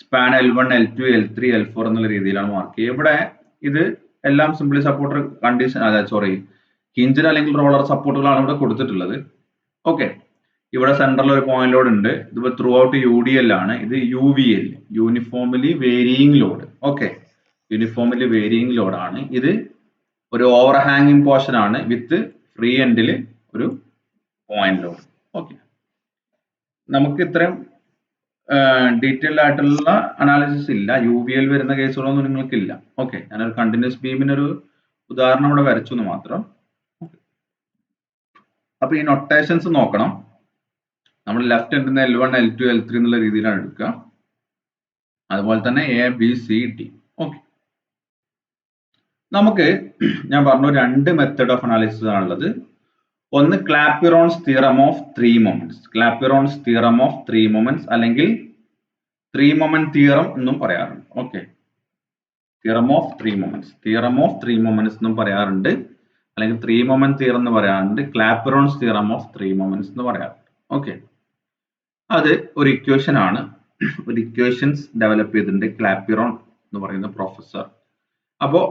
Span L1 L2 L3 L4 എന്നുള്ള രീതിയിലാണ് മാർക്ക് ചെയ്യുക. ഇവിടെ ഇത് എല്ലാം സിംപ്ലി സപ്പോർട്ടർ കണ്ടീഷൻ, അതായത് സോറി ഹിഞ്ചർ അല്ലെങ്കിൽ റോളർ സപ്പോർട്ടുകളാണ് ഇവിടെ കൊടുത്തിട്ടുള്ളത്. ഓക്കെ, ഇവിടെ സെൻട്രൽ ഒരു പോയിന്റ് ലോഡ് ഉണ്ട്. ഇത് ത്രൂ ഔട്ട് UDL ആണ്. ഇത് UVL, uniformly varying load. Okay, uniformly varying load ആണ് ഇത്. ഒരു ഓവർ ഹാങ്ങിങ് പോർഷൻ ആണ് വിത്ത് ഫ്രീ എൻഡിൽ ഒരു പോയിന്റ് ലോഡ്. ഓക്കെ, നമുക്ക് ഇത്രയും ഡീറ്റെയിൽഡ് ആയിട്ടുള്ള അനാലിസിസ് ഇല്ല. UVL വരുന്ന കേസുകളൊന്നും നിങ്ങൾക്കില്ല. ഓക്കെ, ഞാനൊരു കണ്ടിന്യൂസ് ബീമിനൊരു ഉദാഹരണം ഇവിടെ വരച്ചു എന്ന് മാത്രം. അപ്പൊ ഈ നൊട്ടേഷൻസ് നോക്കണം. നമ്മൾ ലെഫ്റ്റ് എൻഡിൽ നിന്ന് L1 L2 L3 എന്നുള്ള രീതിയിലാണ് എടുക്കുക. അതുപോലെ തന്നെ A B C D. Okay, നമുക്ക് ഞാൻ പറഞ്ഞു 2 മെത്തേഡ് ഓഫ് അനാലിസിസ് ആണുള്ളത്. ഒന്ന് Clapeyron's theorem of 3 moments. Clapeyron's theorem of 3 moments അല്ലെങ്കിൽ 3 മൊമെന്റ് തിയറം എന്നും പറയാറുണ്ട്. Okay, theorem of 3 moments, theorem of 3 moments എന്നും പറയാറുണ്ട്, അല്ലെങ്കിൽ 3 മൊമെന്റ് തിയറം എന്ന് പറയാറുണ്ട്. ക്ലാപ്പിറോൺസ് തിയറം ഓഫ് 3 മൊമെന്റ്സ് എന്ന് പറയാറുണ്ട്. ഓക്കെ, അത് ഒരു ഇക്വേഷൻ ആണ്. ഒരു ഇക്വേഷൻസ് ഡെവലപ്പ് ചെയ്തിട്ടുണ്ട് ക്ലാപ്പിറോൺ എന്ന് പറയുന്ന പ്രൊഫസർ. അപ്പോ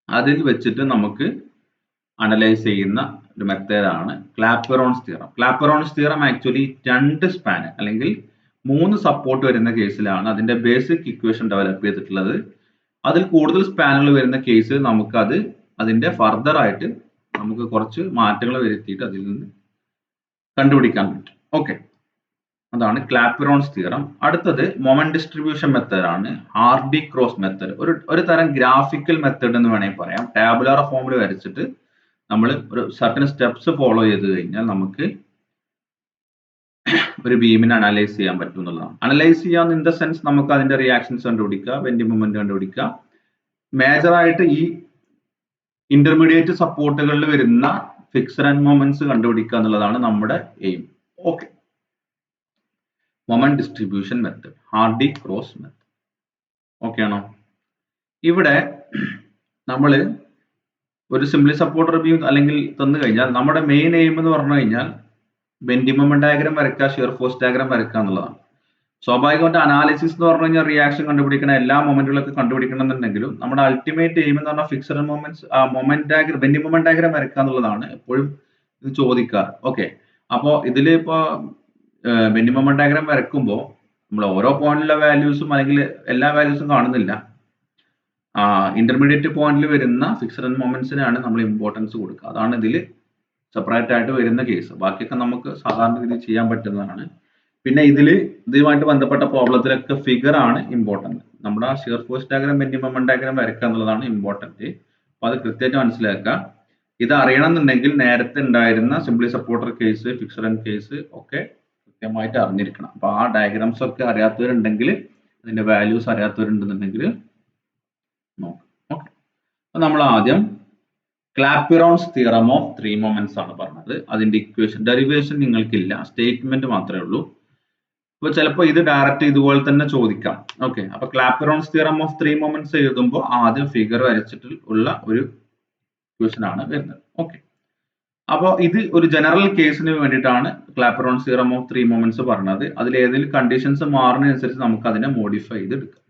അതിൽ വെച്ചിട്ട് നമുക്ക് അനലൈസ് ചെയ്യുന്ന ഒരു മെത്തേഡാണ് ക്ലാപ്പിറോൺസ് തിയറം. ക്ലാപ്പിറോൺസ് തിയറം ആക്ച്വലി 2 സ്പാൻ അല്ലെങ്കിൽ 3 സപ്പോർട്ട് വരുന്ന കേസിലാണ് അതിന്റെ ബേസിക് ഇക്വേഷൻ ഡെവലപ്പ് ചെയ്തിട്ടുള്ളത്. അതിൽ കൂടുതൽ സ്പാനുകൾ വരുന്ന കേസ് നമുക്ക് അതിന്റെ ഫർദർ ആയിട്ട് നമുക്ക് കുറച്ച് മാറ്റങ്ങൾ വരുത്തിയിട്ട് അതിൽ നിന്ന് കണ്ടുപിടിക്കാൻ പറ്റും. ഓക്കെ, അതാണ് ക്ലാപ്പിറോൺസ് തിയറം. അടുത്തത് മൊമെന്റ് ഡിസ്ട്രിബ്യൂഷൻ മെത്തേഡ് ആണ്. ഹാർഡി ക്രോസ് മെത്തേഡ്, ഒരു തരം ഗ്രാഫിക്കൽ മെത്തേഡ് എന്ന് വേണമെങ്കിൽ പറയാം. ടാബുലാർ ഫോമിൽ വരച്ചിട്ട് നമ്മൾ ഒരു സർട്ടൻ സ്റ്റെപ്സ് ഫോളോ ചെയ്ത് കഴിഞ്ഞാൽ നമുക്ക് ഒരു ബീമിനെ അനലൈസ് ചെയ്യാൻ പറ്റും എന്നുള്ളതാണ്. അനലൈസ് ചെയ്യാൻ ഇൻ ദ സെൻസ് നമുക്ക് അതിന്റെ റിയാക്ഷൻസ് കണ്ടുപിടിക്കുക, ബെൻഡിങ് മൊമെന്റ് കണ്ടുപിടിക്കുക. മേജർ ആയിട്ട് ഈ ഇന്റർമീഡിയറ്റ് സപ്പോർട്ടുകളിൽ വരുന്ന ഫിക്സഡ് ആൻഡ് മൊമെന്റ്സ് കണ്ടുപിടിക്കുക എന്നുള്ളതാണ് നമ്മുടെ aim. Okay, moment distribution method, Hardy Cross method. Okay ആണോ? ഇവിടെ നമ്മൾ ഒരു സിംപ്ലി സപ്പോർട്ടർ ബീം അല്ലെങ്കിൽ തന്നു കഴിഞ്ഞാൽ നമ്മുടെ മെയിൻ എയിം എന്ന് പറഞ്ഞു കഴിഞ്ഞാൽ ബെൻഡിങ് മൊമെന്റ് ഡയഗ്രം വരയ്ക്കുക, ഷിയർ ഫോഴ്സ് ഡയഗ്രം വരയ്ക്കുക എന്നുള്ളതാണ്. സ്വാഭാവികമായിട്ട് അനാലിസിസ് എന്ന് പറഞ്ഞു കഴിഞ്ഞാൽ റിയാക്ഷൻ കണ്ടുപിടിക്കണം, എല്ലാ മൊമെന്റുകളൊക്കെ കണ്ടുപിടിക്കണം എന്നുണ്ടെങ്കിലും നമ്മുടെ അൾട്ടിമേറ്റ് എയിം എന്ന് പറഞ്ഞാൽ fixed moments moment diagram bending moment diagram വരയ്ക്കുക എന്നുള്ളതാണ് എപ്പോഴും ഇത് ചോദിക്കാറ്. ഓക്കെ, അപ്പോൾ ഇതിൽ ഇപ്പോൾ ബെൻഡിങ് മൊമെന്റ് ഡയഗ്രം വരയ്ക്കുമ്പോൾ നമ്മൾ ഓരോ പോയിന്റിലെ വാല്യൂസും അല്ലെങ്കിൽ എല്ലാ വാല്യൂസും കാണുന്നില്ല. ഇന്റർമീഡിയറ്റ് പോയിന്റിൽ വരുന്ന ഫിക്സഡ് മൊമെന്റ്സിനാണ് നമ്മൾ ഇമ്പോർട്ടൻസ് കൊടുക്കുക. അതാണ് ഇതിൽ സെപ്പറേറ്റ് ആയിട്ട് വരുന്ന കേസ്. ബാക്കിയൊക്കെ നമുക്ക് സാധാരണ രീതിയിൽ ചെയ്യാൻ പറ്റുന്നതാണ്. പിന്നെ ഇതുമായിട്ട് ബന്ധപ്പെട്ട പ്രോബ്ലത്തിലൊക്കെ ഫിഗർ ആണ് ഇമ്പോർട്ടന്റ്. നമ്മുടെ shear force diagram bending moment diagram വരയ്ക്കുക എന്നുള്ളതാണ് ഇമ്പോർട്ടന്റ്. അപ്പൊ അത് കൃത്യമായിട്ട് മനസ്സിലാക്കുക. ഇത് അറിയണമെന്നുണ്ടെങ്കിൽ നേരത്തെ ഉണ്ടായിരുന്ന simply supporter case, fixed case ഒക്കെ കൃത്യമായിട്ട് അറിഞ്ഞിരിക്കണം. അപ്പൊ ആ ഡയഗ്രാംസ് ഒക്കെ അറിയാത്തവരുണ്ടെങ്കിൽ, അതിന്റെ വാല്യൂസ് അറിയാത്തവരുണ്ടെന്നുണ്ടെങ്കിൽ നോക്കാം. ഓക്കെ, അപ്പൊ നമ്മൾ ആദ്യം ക്ലാപ്പിറോൺസ് തിയറം ഓഫ് ത്രീ മൊമെന്റ്സ് ആണ് പറഞ്ഞത്. അതിന്റെ ഇക്വേഷൻ ഡെറിവേഷൻ നിങ്ങൾക്കില്ല, സ്റ്റേറ്റ്മെന്റ് മാത്രമേ ഉള്ളൂ. അപ്പൊ ചിലപ്പോൾ ഇത് ഡയറക്റ്റ് ഇതുപോലെ തന്നെ ചോദിക്കാം. ഓക്കെ, അപ്പൊ ക്ലാപ്പിറോൺസ് തിയറം ഓഫ് ത്രീ മൊമെന്റ്സ് എഴുതുമ്പോൾ ആദ്യം ഫിഗർ വരച്ചിട്ട് ഉള്ള ഒരു ഇക്വേഷൻ ആണ് വരുന്നത്. ഓക്കെ, അപ്പോൾ ഇത് ഒരു ജനറൽ കേസിന് വേണ്ടിയിട്ടാണ് ക്ലാപ്പിറോൺസ് തിയറം ഓഫ് ത്രീ മൊമെന്റ്സ് പറഞ്ഞത്. അതിൽ ഏതെങ്കിലും കണ്ടീഷൻസ് മാറുന്നതനുസരിച്ച് നമുക്ക് അതിനെ മോഡിഫൈ ചെയ്തെടുക്കാം.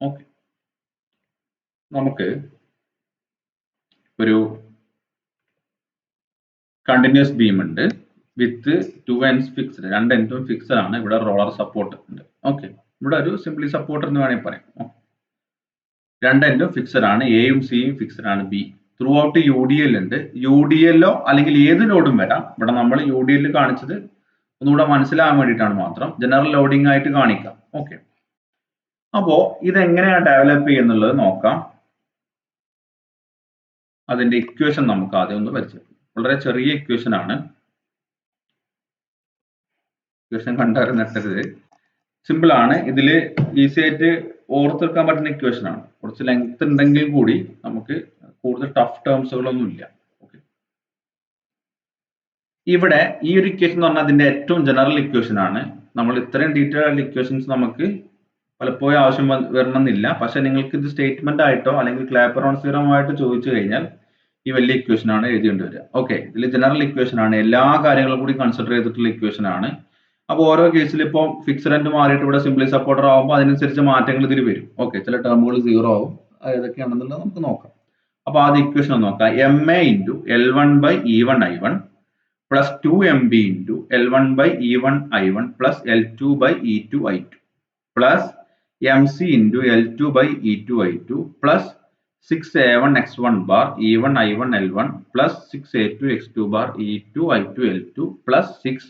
ഓക്കെ, നമുക്ക് ഒരു കണ്ടിന്യൂസ് ബീം ഉണ്ട് വിത്ത് 2 ends ഫിക്സ്ഡ്, 2 എൻഡും ഫിക്സ്ഡ് ആണ്. ഇവിടെ റോളർ സപ്പോർട്ട് ഉണ്ട്. ഓക്കെ, ഇവിടെ ഒരു സിംപ്ലി സപ്പോർട്ടർ എന്ന് വേണമെങ്കിൽ പറയാം. 2 എൻഡും ഫിക്സ്ഡ് ആണ്, എയും സിയും ഫിക്സ്ഡ് ആണ്. ബി ത്രൂ ഔട്ട് UDL ഉണ്ട്. UDLോ അല്ലെങ്കിൽ ഏത് ലോഡും വരാം. ഇവിടെ നമ്മൾ UDL കാണിച്ചത് ഒന്നുകൂടെ മനസ്സിലാകാൻ വേണ്ടിയിട്ടാണ് മാത്രം, ജനറൽ ലോഡിംഗ് ആയിട്ട് കാണിക്കാം. ഓക്കെ, അപ്പോ ഇതെങ്ങനെയാണ് ഡെവലപ്പ് ചെയ്യുന്നുള്ളത് നോക്കാം. അതിന്റെ ഇക്വേഷൻ നമുക്ക് ആദ്യം ഒന്ന് പരിചയം. വളരെ ചെറിയ ഇക്വേഷൻ ആണ്. ഇക്വേഷൻ കണ്ടാൽ നെട്ടരുത്, സിമ്പിൾ ആണ്. ഇതിൽ ഈസി ആയിട്ട് ഓർത്തെടുക്കാൻ പറ്റുന്ന ഇക്വേഷൻ ആണ്. കുറച്ച് ലെങ്ത് ഉണ്ടെങ്കിൽ കൂടി നമുക്ക് കൂടുതൽ ടഫ് ടേംസുകളൊന്നും ഇല്ല. ഓക്കെ, ഇവിടെ ഈ ഒരു ഇക്വേഷൻ എന്ന് പറഞ്ഞാൽ അതിന്റെ ഏറ്റവും ജനറൽ ഇക്വേഷൻ ആണ്. നമ്മൾ ഇത്രയും ഡീറ്റെയിൽ ആയിട്ടുള്ള ഇക്വേഷൻസ് നമുക്ക് പലപ്പോഴും ആവശ്യം വരണമെന്നില്ല. പക്ഷെ നിങ്ങൾക്ക് ഇത് സ്റ്റേറ്റ്മെന്റ് ആയിട്ടോ അല്ലെങ്കിൽ ക്ലാപ്പിറോൺസ് തിയറം ആയിട്ട് ചോദിച്ചു കഴിഞ്ഞാൽ ഈ വലിയ ഇക്വേഷൻ ആണ് എഴുതേണ്ടി വരിക. ഓക്കെ, ഇതിൽ ജനറൽ ഇക്വേഷൻ ആണ്, എല്ലാ കാര്യങ്ങളും കൂടി കൺസിഡർ ചെയ്തിട്ടുള്ള ഇക്വേഷൻ ആണ്. അപ്പോൾ ഓരോ കേസിൽ ഇപ്പോൾ ഫിക്സഡ് എൻഡ് മാറിയിട്ട് ഇവിടെ സിംപ്ലി സപ്പോർട്ടർ ആകുമ്പോൾ അതിനനുസരിച്ച് മാറ്റങ്ങൾ ഇതിൽ വരും. ഓക്കെ, ചില ടേമുകൾ 0 ആവും. ഏതൊക്കെയാണെന്നുള്ളത് നമുക്ക് നോക്കാം. അപ്പൊ ആദ്യ ഇക്വേഷൻ നോക്കാം. MA into L1/E1I1 plus 2MB into L1/E1I1 plus L2/E2I2 plus MC into L2/E2I2 plus 6A1X1 bar E1I1L1 plus 6A2X2 bar E2I2L2 plus 6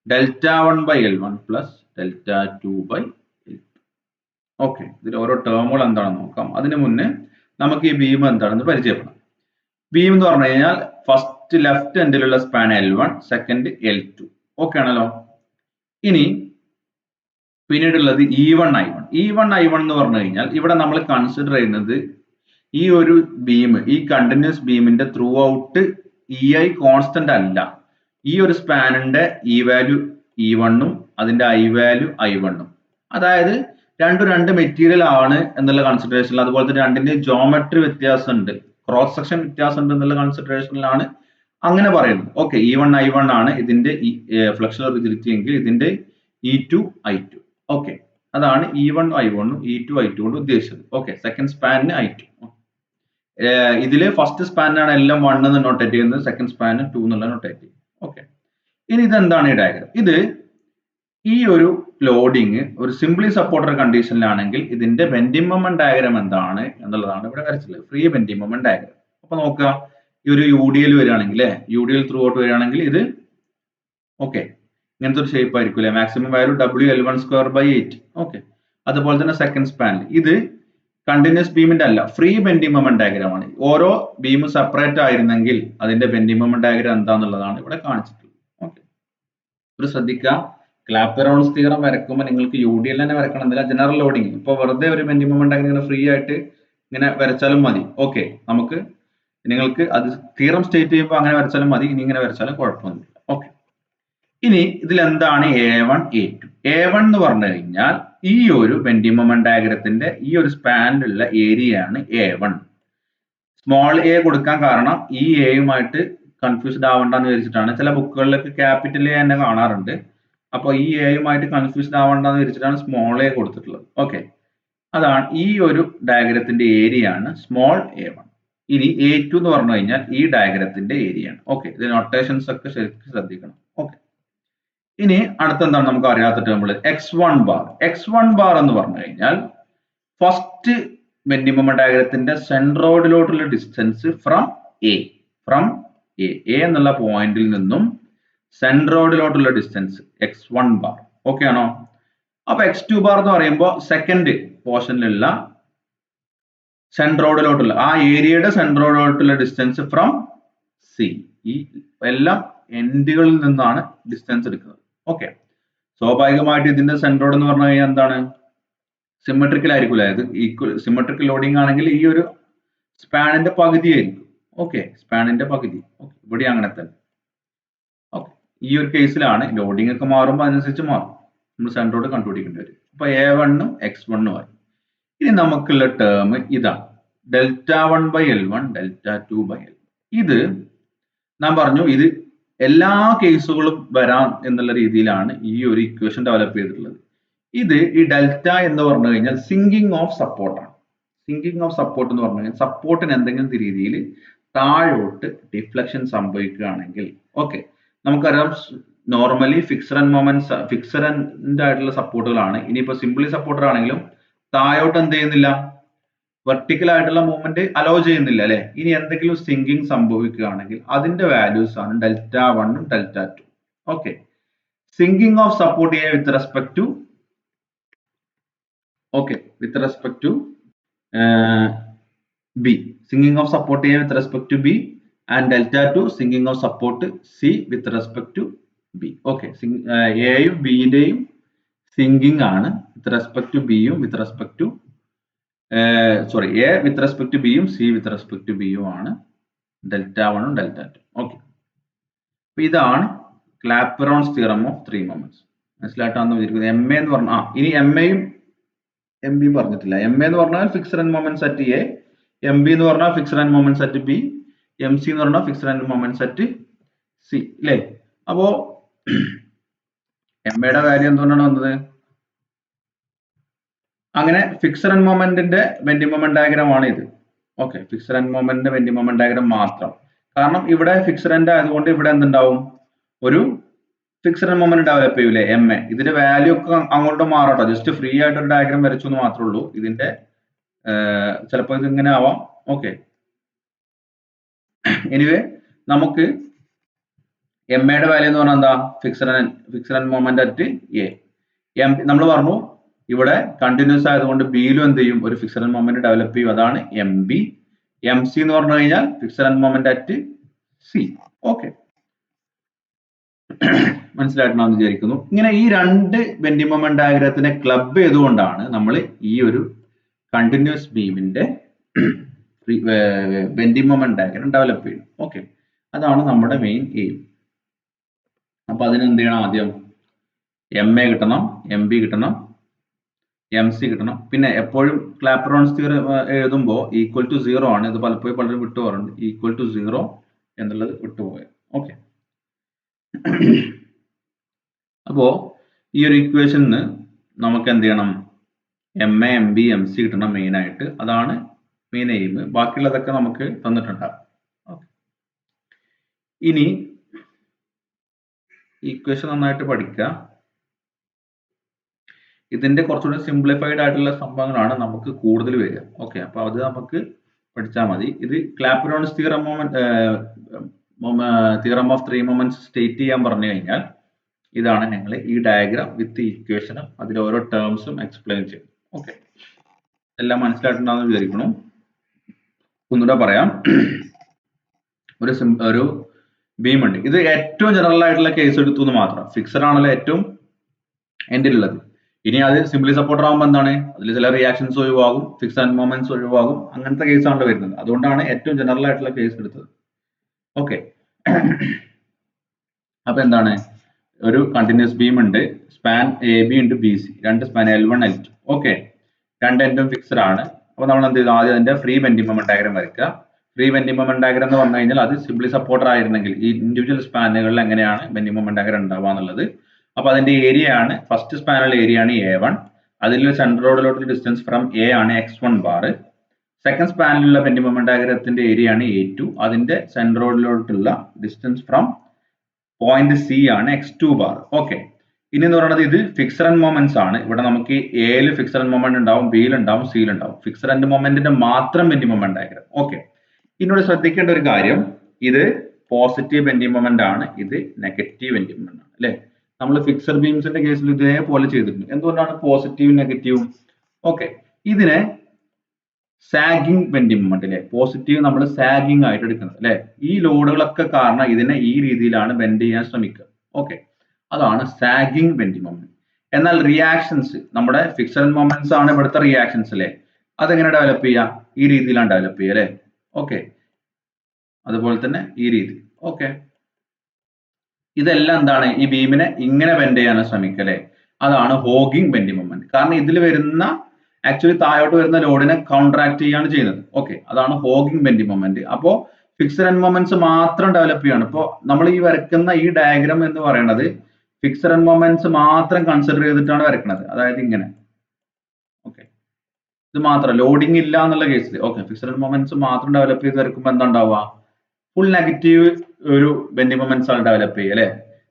delta 1/L1 plus delta 2/L2. Okay, ഇതിൽ ഓരോ ടേമുകൾ എന്താണെന്ന് നോക്കാം. അതിന് മുന്നേ നമുക്ക് ഈ ബീം എന്താണെന്ന് പരിചയപ്പെടാം. ബീം എന്ന് പറഞ്ഞു കഴിഞ്ഞാൽ ഫസ്റ്റ് ലെഫ്റ്റ് എൻഡിലുള്ള span L1, second L2. Okay ആണല്ലോ. ഇനി പിന്നീടുള്ളത് E1I1. E1I1 എന്ന് പറഞ്ഞു കഴിഞ്ഞാൽ ഇവിടെ നമ്മൾ കൺസിഡർ ചെയ്യുന്നത് ഈ ഒരു ബീം, ഈ കണ്ടിന്യൂസ് ബീമിന്റെ ത്രൂ ഔട്ട് EI കോൺസ്റ്റന്റ് അല്ല. ഈ ഒരു സ്പാനിന്റെ E വാല്യൂ E1ഉം അതിന്റെ I വാല്യൂ I1ഉം, അതായത് രണ്ട് മെറ്റീരിയൽ ആണ് എന്നുള്ള കൺസിഡറേഷനിൽ, അതുപോലെ തന്നെ രണ്ടിന്റെ ജോമെട്രി വ്യത്യാസമുണ്ട്, ക്രോസ് സെക്ഷൻ വ്യത്യാസം ഉണ്ട് എന്നുള്ള കൺസിഡറേഷനിലാണ് അങ്ങനെ പറയുന്നത്. ഓക്കെ, E1I1 ആണ് ഇതിന്റെ ഫ്ലെക്സുറൽ റിജിഡിറ്റി എങ്കിൽ ഇതിന്റെ E2I2. ഓക്കെ, അതാണ് E1I1ഉം E2I2 കൊണ്ട് ഉദ്ദേശിച്ചത്. ഓക്കെ, സെക്കൻഡ് സ്പാനിന് I2. ഇതില് ഫസ്റ്റ് സ്പാനാണ് എല്ലാം 1 എന്ന് നോട്ടേറ്റ് ചെയ്യുന്നത്, സെക്കൻഡ് സ്പാന് 2 എന്നുള്ള നോട്ടേറ്റ് ചെയ്യും. ഓക്കെ, ഇനി ഇതെന്താണ് ഈ ഡയഗ്രം? ഇത് ഈ ഒരു ലോഡിങ് ഒരു സിംപ്ലി സപ്പോർട്ടർ കണ്ടീഷനിലാണെങ്കിൽ ഇതിന്റെ ബെൻഡിങ് മൊമെന്റ് ഡയഗ്രം എന്താണ് എന്നുള്ളതാണ് ഇവിടെ വരച്ചിട്ടുള്ളത്. Free bending moment diagram. അപ്പൊ നോക്കുക, ഈ ഒരു UDL വരികയാണെങ്കിൽ, UDL ത്രൂ ഔട്ട് വരികയാണെങ്കിൽ ഇത് ഓക്കെ ഇങ്ങനത്തെ ഒരു ഷേപ്പ് ആയിരിക്കും അല്ലെ. Maximum value WL1/8. ഓക്കെ, അതുപോലെ തന്നെ സെക്കൻഡ് സ്പാനിൽ ഇത് കണ്ടിന്യൂസ് ബീമിന്റെ അല്ല, ഫ്രീ ബെൻഡിങ് മൊമെന്റ് ഡയഗ്രാം ആണ്. ഓരോ ബീമും സെപ്പറേറ്റ് ആയിരുന്നെങ്കിൽ അതിന്റെ ബെൻഡിങ് മൊമെന്റ് ഡയഗ്രാം എന്താണെന്നുള്ളതാണ് ഇവിടെ കാണിച്ചിട്ടുള്ളത്. ഓക്കെ, ഒരു ശ്രദ്ധിക്കുക, ക്ലാപ്പിറോൺസ് തിയറം വരക്കുമ്പോൾ നിങ്ങൾക്ക് UDL തന്നെ വരക്കണം എന്നില്ല, ജനറൽ ലോഡിങ്. ഇപ്പൊ വെറുതെ ഒരു ബെൻഡിങ് മൊമെന്റ് ഡയഗ്രാം ഇങ്ങനെ ഫ്രീ ആയിട്ട് ഇങ്ങനെ വരച്ചാലും മതി. ഓക്കെ, നമുക്ക് നിങ്ങൾക്ക് അത് തിയറം സ്റ്റേറ്റ് ചെയ്യുമ്പോൾ അങ്ങനെ വരച്ചാലും മതി, ഇനി ഇങ്ങനെ വരച്ചാലും കുഴപ്പമൊന്നുമില്ല. ഓക്കെ, ഇനി ഇതിൽ എന്താണ് A1 A2? A1 എന്ന് പറഞ്ഞു കഴിഞ്ഞാൽ ഈ ഒരു ബെൻഡിങ് മൊമെന്റ് ഡയഗ്രത്തിന്റെ ഈ ഒരു സ്പാനിലുള്ള ഏരിയയാണ് A1. സ്മോൾ എ കൊടുക്കാൻ കാരണം ഈ എയുമായിട്ട് കൺഫ്യൂസ്ഡ് ആവണ്ടെന്ന് വിചാരിച്ചിട്ടാണ്. ചില ബുക്കുകളിലൊക്കെ ക്യാപിറ്റൽ എ തന്നെ കാണാറുണ്ട്. അപ്പോൾ ഈ എയുമായിട്ട് കൺഫ്യൂസ്ഡ് ആവണ്ടെന്ന് വിചാരിച്ചിട്ടാണ് സ്മോൾ എ കൊടുത്തിട്ടുള്ളത്. ഓക്കെ, അതാണ് ഈ ഒരു ഡയഗ്രത്തിന്റെ ഏരിയ ആണ് സ്മോൾ A1. ഇനി A2 എന്ന് പറഞ്ഞു കഴിഞ്ഞാൽ ഈ ഡയഗ്രത്തിന്റെ ഏരിയ ആണ്. ഓക്കെ, ഇത് നൊട്ടേഷൻസ് ഒക്കെ ശരിക്കും ശ്രദ്ധിക്കണം. ഓക്കെ, ഇനി അടുത്തെന്താണ് നമുക്ക് അറിയാത്ത ടേമുകൾ? x1 bar. x1 ബാർ എന്ന് പറഞ്ഞു കഴിഞ്ഞാൽ ഫസ്റ്റ് ബെൻഡിങ് മൊമെന്റ് ഡയഗ്രത്തിന്റെ സെൻട്രോയിഡിലോട്ടുള്ള ഡിസ്റ്റൻസ് ഫ്രം എ എന്നുള്ള പോയിന്റിൽ നിന്നും സെൻട്രോയിഡിലോട്ടുള്ള ഡിസ്റ്റൻസ് x1 ബാർ. ഓക്കെ ആണോ? അപ്പൊ x2 ബാർ എന്ന് പറയുമ്പോൾ സെക്കൻഡ് പോർഷനിലുള്ള സെൻട്രോയിഡിലോട്ടുള്ള ആ ഏരിയയുടെ സെൻട്രോയിഡിലോട്ടുള്ള ഡിസ്റ്റൻസ് ഫ്രം സി. ഈ എല്ലാം എൻഡുകളിൽ നിന്നാണ് ഡിസ്റ്റൻസ് എടുക്കുന്നത്. ഓക്കെ, സ്വാഭാവികമായിട്ട് ഇതിന്റെ സെൻട്രോയിഡ് എന്ന് പറഞ്ഞു കഴിഞ്ഞാൽ എന്താണ്? സിമെട്രിക്കൽ ആയിരിക്കില്ല. ഇത് ഈക്വൽ സിമെട്രിക്കൽ ലോഡിംഗ് ആണെങ്കിൽ ഈ ഒരു സ്പാനിന്റെ പകുതി ആയിരിക്കും. ഓക്കെ, സ്പാനിന്റെ പകുതി. ഓക്കെ, ഇവിടെ അങ്ങനെ തന്നെ. ഓക്കെ, ഈ ഒരു കേസിലാണ് ലോഡിംഗ് ഒക്കെ മാറുമ്പോൾ അതിനനുസരിച്ച് മാറും. നമ്മൾ സെൻട്രോയിഡ് കണ്ടുപിടിക്കേണ്ടി വരും. അപ്പൊ A1 x1 ആയി. ഇനി നമുക്കുള്ള ടേം ഇതാണ്, Δ1/L1 Δ2/L. ഇത് ഞാൻ പറഞ്ഞു, ഇത് എല്ലാ കേസുകളും വരാം എന്നുള്ള രീതിയിലാണ് ഈ ഒരു ഇക്വേഷൻ ഡെവലപ്പ് ചെയ്തിട്ടുള്ളത്. ഇത് ഈ ഡെൽറ്റ എന്ന് പറഞ്ഞു കഴിഞ്ഞാൽ സിങ്കിങ് ഓഫ് സപ്പോർട്ടാണ്. സിങ്കിങ് ഓഫ് സപ്പോർട്ട് എന്ന് പറഞ്ഞു കഴിഞ്ഞാൽ സപ്പോർട്ടിന് എന്തെങ്കിലും രീതിയിൽ താഴോട്ട് ഡിഫ്ലക്ഷൻ സംഭവിക്കുകയാണെങ്കിൽ, ഓക്കെ, നമുക്കറിയാം normally fixed end moments fixed ആയിട്ടുള്ള സപ്പോർട്ടുകളാണ്. ഇനിയിപ്പോ സിംപ്ലി സപ്പോർട്ടർ ആണെങ്കിലും താഴോട്ട് എന്ത് ചെയ്യുന്നില്ല, വെർട്ടിക്കൽ ആയിട്ടുള്ള മൂവ്മെന്റ് അലോ ചെയ്യുന്നില്ല അല്ലെ. ഇനി എന്തെങ്കിലും സിങ്കിങ് സംഭവിക്കുകയാണെങ്കിൽ അതിന്റെ വാല്യൂസ് ആണ് Δ1 Δ2. Okay, sinking of support A with respect to B, sinking of support A with respect to B, and Δ2 sinking of support C with respect to B. Okay, Aയും Bന്റെയും sinking ആണ് with respect to B യും with respect to A with respect to B യും C with respect to B യും ആണ് Δ1 ഉം Δ2. Okay, അപ്പൊ ഇതാണ് ക്ലാപ്പറോൺസ് theorem of three moments. മനസ്സിലായിട്ടാണെന്ന് വിചാരിക്കുന്നത്. MA എന്ന് പറഞ്ഞാൽ ഇനി MAയും MB പറഞ്ഞിട്ടില്ല. MA എന്ന് പറഞ്ഞാൽ fixed end moments at A, MB എന്ന് പറഞ്ഞാൽ fixed end moments at B, MC എന്ന് പറഞ്ഞാൽ fixed end moments at C അല്ലേ. അപ്പോ MAയുടെ വാല്യൂ എന്തുകൊണ്ടാണ് വന്നത്? അങ്ങനെ ഫിക്സഡ് ആൻഡ് മൊമെന്റിന്റെ ബെൻഡിങ് മൊമെന്റ് ഡയഗ്രാം ആണ് ഇത്. ഓക്കെ, ഫിക്സഡ് ആൻഡ് മൊമെന്റിന്റെ ബെൻഡിങ് മൊമെന്റ് ഡയഗ്രാം മാത്രം. കാരണം ഇവിടെ ഫിക്സഡ് ആൻഡ് ആയതുകൊണ്ട് ഇവിടെ എന്തുണ്ടാവും, ഒരു ഫിക്സഡ് ആൻഡ് മൊമെന്റ് ഡെവലപ്പ് ചെയ്യൂലേ MA. ഇതിന്റെ വാല്യൂ ഒക്കെ അങ്ങോട്ട് മാറട്ടോ. ജസ്റ്റ് ഫ്രീ ആയിട്ട് ഒരു ഡയഗ്രാം വരച്ചു എന്ന് മാത്രമേ ഉള്ളൂ. ഇതിന്റെ ചിലപ്പോൾ ഇത് ഇങ്ങനെ ആവാം. ഓക്കെ, എനിവേ നമുക്ക് MAയുടെ വാല്യൂ എന്ന് പറഞ്ഞാൽ എന്താ? Fixed end moment at A. നമ്മൾ പറഞ്ഞു ഇവിടെ കണ്ടിന്യൂസ് ആയതുകൊണ്ട് ബിയിലും എന്ത് ചെയ്യും, ഒരു ഫിക്സഡ് ആൻഡ് മൊമെന്റ് ഡെവലപ്പ് ചെയ്യും. അതാണ് MB. MC എന്ന് പറഞ്ഞു കഴിഞ്ഞാൽ fixed end moment at C. Okay, മനസ്സിലായിട്ടുണ്ടെന്ന് വിചാരിക്കുന്നു. ഇങ്ങനെ ഈ രണ്ട് ബെൻഡിങ് മൊമെന്റ് ഡയഗ്രത്തിനെ ക്ലബ് ചെയ്തുകൊണ്ടാണ് നമ്മൾ ഈ ഒരു കണ്ടിന്യൂസ് ബീമിന്റെ ബെൻഡിങ് മൊമെന്റ് ഡയഗ്രം ഡെവലപ്പ് ചെയ്യുന്നത്. ഓക്കെ, അതാണ് നമ്മുടെ മെയിൻ എയിം. അപ്പൊ അതിന് എന്ത് ചെയ്യണം? ആദ്യം MA കിട്ടണം, MB കിട്ടണം, MC കിട്ടണം. പിന്നെ എപ്പോഴും ക്ലാപ്പറോൺസ് തിയറം എഴുതുമ്പോൾ ഈക്വൽ ടു 0 ആണ്. ഇത് പലപ്പോഴും പലരും വിട്ടുപോകാറുണ്ട്. ഈക്വൽ ടു 0 എന്നുള്ളത് വിട്ടുപോയത്. ഓക്കെ, അപ്പോ ഈ ഒരു ഇക്വേഷന് നമുക്ക് എന്ത് ചെയ്യണം? MA, MB, MC കിട്ടണം മെയിൻ ആയിട്ട്. അതാണ് മെയിൻ എയിം. ബാക്കിയുള്ളതൊക്കെ നമുക്ക് തന്നിട്ടുണ്ടാകും. ഇനി ഇക്വേഷൻ നന്നായിട്ട് പഠിക്കുക. ഇതിന്റെ കുറച്ചുകൂടി സിംപ്ലിഫൈഡ് ആയിട്ടുള്ള സംഭവങ്ങളാണ് നമുക്ക് കൂടുതൽ വരിക. ഓക്കെ, അപ്പൊ അത് നമുക്ക് പഠിച്ചാൽ മതി. ഇത് Clapeyron's theorem of three moments state ചെയ്യാൻ പറഞ്ഞു കഴിഞ്ഞാൽ ഇതാണ് ഞങ്ങൾ ഈ ഡയഗ്രാം വിത്ത് ഇക്വേഷനും അതിൽ ഓരോ ടേംസും എക്സ്പ്ലെയിൻ ചെയ്യും. ഓക്കെ, എല്ലാം മനസ്സിലായിട്ടുണ്ടാകുന്ന വിചാരിക്കണം. ഒന്നുകൂടെ പറയാം. ഒരു ബീം ഉണ്ട്. ഇത് ഏറ്റവും ജനറൽ ആയിട്ടുള്ള കേസ് എടുത്തു എന്ന് മാത്രം. ഫിക്സഡ് ആണല്ലോ ഏറ്റവും എൻഡിലുള്ളത്. ഇനി അത് സിംപ്ലി സപ്പോർട്ടർ ആകുമ്പോൾ എന്താണ്, അതിൽ ചില റിയാക്ഷൻസ് ഒഴിവാകും, ഫിക്സഡ് ആൻഡ് മൊമെന്റ്സ് ഒഴിവാകും. അങ്ങനത്തെ കേസാണല്ലോ വരുന്നത്. അതുകൊണ്ടാണ് ഏറ്റവും ജനറൽ ആയിട്ടുള്ള കേസ് എടുത്തത്. ഓക്കെ, അപ്പൊ എന്താണ് ഒരു കണ്ടിന്യൂസ് ബീം ഉണ്ട്, സ്പാൻ എ ബി ഉണ്ട്, ബി സി, രണ്ട് സ്പാൻ L1 L2. ഓക്കെ, രണ്ട് എൻഡും ഫിക്സഡ് ആണ്. അപ്പോൾ നമ്മൾ എന്ത് ചെയ്തു, ആദ്യം അതിന്റെ ഫ്രീ ബെൻഡിങ് മൊമെന്റ് ഡയഗ്രം വരയ്ക്കുക. ഫ്രീ ബെൻഡിങ് മൊമെന്റ് ഡയഗ്രം എന്ന് പറഞ്ഞു കഴിഞ്ഞാൽ അത് സിംപ്ലി സപ്പോർട്ടർ ആയിരുന്നെങ്കിൽ ഈ ഇൻഡിവിജ്വൽ സ്പാനുകളിൽ എങ്ങനെയാണ് ബെൻഡിങ് മൊമെന്റ് ഡയഗ്രം ഉണ്ടാവുക എന്നുള്ളത്. അപ്പോൾ അതിന്റെ ഏരിയ ആണ്, ഫസ്റ്റ് സ്പാനുള്ള ഏരിയ ആണ് A1, അതിൽ സെൻട്രൽ റോഡിലോട്ടുള്ള ഡിസ്റ്റൻസ് ഫ്രം A ആണ് x1 ബാർ. സെക്കൻഡ് സ്പാനിലുള്ള ബെൻഡിങ് മൊമെന്റ് ഡയഗ്രത്തിന്റെ ഏരിയ ആണ് A2, അതിന്റെ സെൻട്രൽ റോഡിലോട്ടുള്ള ഡിസ്റ്റൻസ് ഫ്രം പോയിന്റ് C ആണ് x2 ബാർ. ഓക്കെ, ഇനി എന്ന് പറയുന്നത് ഇത് ഫിക്സഡ് എൻഡ് മൊമെന്റ്സ് ആണ്. ഇവിടെ നമുക്ക് എയിൽ ഫിക്സഡ് എൻഡ് മൊമെന്റ് ഉണ്ടാവും, ബിയിൽ ഉണ്ടാവും, സിയിൽ ഉണ്ടാവും. ഫിക്സഡ് എൻഡ് മൊമെന്റിന്റെ മാത്രം ബെൻഡിങ് മൊമെന്റ് ഡയഗ്രം. ഓക്കെ, ഇന്നോട് ശ്രദ്ധിക്കേണ്ട ഒരു കാര്യം, ഇത് പോസിറ്റീവ് ബെൻഡിങ് മൊമെന്റ് ആണ്, ഇത് നെഗറ്റീവ് ബെൻഡിങ് മൊമെന്റ് ആണ് അല്ലെ. നമ്മൾ ഫിക്സഡ് ബീംസിന്റെ കേസിൽ ഇതേപോലെ ചെയ്തിട്ടുണ്ട്. എന്തുകൊണ്ടാണ് പോസിറ്റീവും നെഗറ്റീവും? ഓക്കെ, ഇതിനെ സാഗിങ് ബെൻഡിങ് മൊമെന്റ് അല്ലെ, പോസിറ്റീവ് നമ്മൾ സാഗിങ് ആയിട്ട് എടുക്കുന്നത് അല്ലെ. ഈ ലോഡുകളൊക്കെ കാരണം ഇതിനെ ഈ രീതിയിലാണ് ബെൻഡ് ചെയ്യാൻ ശ്രമിക്കുക. ഓക്കെ, അതാണ് സാഗിങ് ബെൻഡിങ് മൊമെന്റ്. എന്നാൽ റിയാക്ഷൻസ്, നമ്മുടെ ഫിക്സഡ് മൊമെന്റ്സ് ആണ് ഇവിടുത്തെ റിയാക്ഷൻസ് അല്ലെ, അതെങ്ങനെ ഡെവലപ്പ് ചെയ്യുക? ഈ രീതിയിലാണ് ഡെവലപ്പ് ചെയ്യുക അല്ലെ. ഓക്കെ, അതുപോലെ തന്നെ ഈ രീതി. ഓക്കെ, ഇതെല്ലാം എന്താണ്, ഈ ബീമിനെ ഇങ്ങനെ ബെൻഡ് ചെയ്യാൻ ശ്രമിക്കുക അല്ലെ. അതാണ് ഹോഗിങ് ബെൻഡിങ് മൊമെന്റ്. കാരണം ഇതിൽ വരുന്ന ആക്ച്വലി താഴോട്ട് വരുന്ന ലോഡിനെ കൗണ്ടറാക്ട് ചെയ്യാണ് ചെയ്യുന്നത്. ഓക്കെ, അതാണ് ഹോഗിങ് ബെൻഡിങ് മൊമെന്റ്. അപ്പോ ഫിക്സഡ് എൻഡ് മൊമെന്റ്സ് മാത്രം ഡെവലപ്പ് ചെയ്യാണ്. ഇപ്പോൾ നമ്മൾ ഈ വരയ്ക്കുന്ന ഈ ഡയഗ്രാം എന്ന് പറയുന്നത് ഫിക്സഡ് എൻഡ് മൊമെന്റ്സ് മാത്രം കൺസിഡർ ചെയ്തിട്ടാണ് വരയ്ക്കുന്നത്. അതായത് ഇങ്ങനെ. ഓക്കെ, ഇത് മാത്രം ലോഡിംഗ് ഇല്ല എന്നുള്ള കേസിൽ ഓക്കെ ഫിക്സഡ് എൻഡ് മൊമെന്റ്സ് മാത്രം ഡെവലപ്പ് ചെയ്ത് വരയ്ക്കുമ്പോൾ എന്താ ഉണ്ടാവുക? ഫുൾ നെഗറ്റീവ് ഒരു ബെൻഡിങ് മൊമെന്റ്സ് ആണ് ഡെവലപ്പ് ചെയ്യുക അല്ലെ.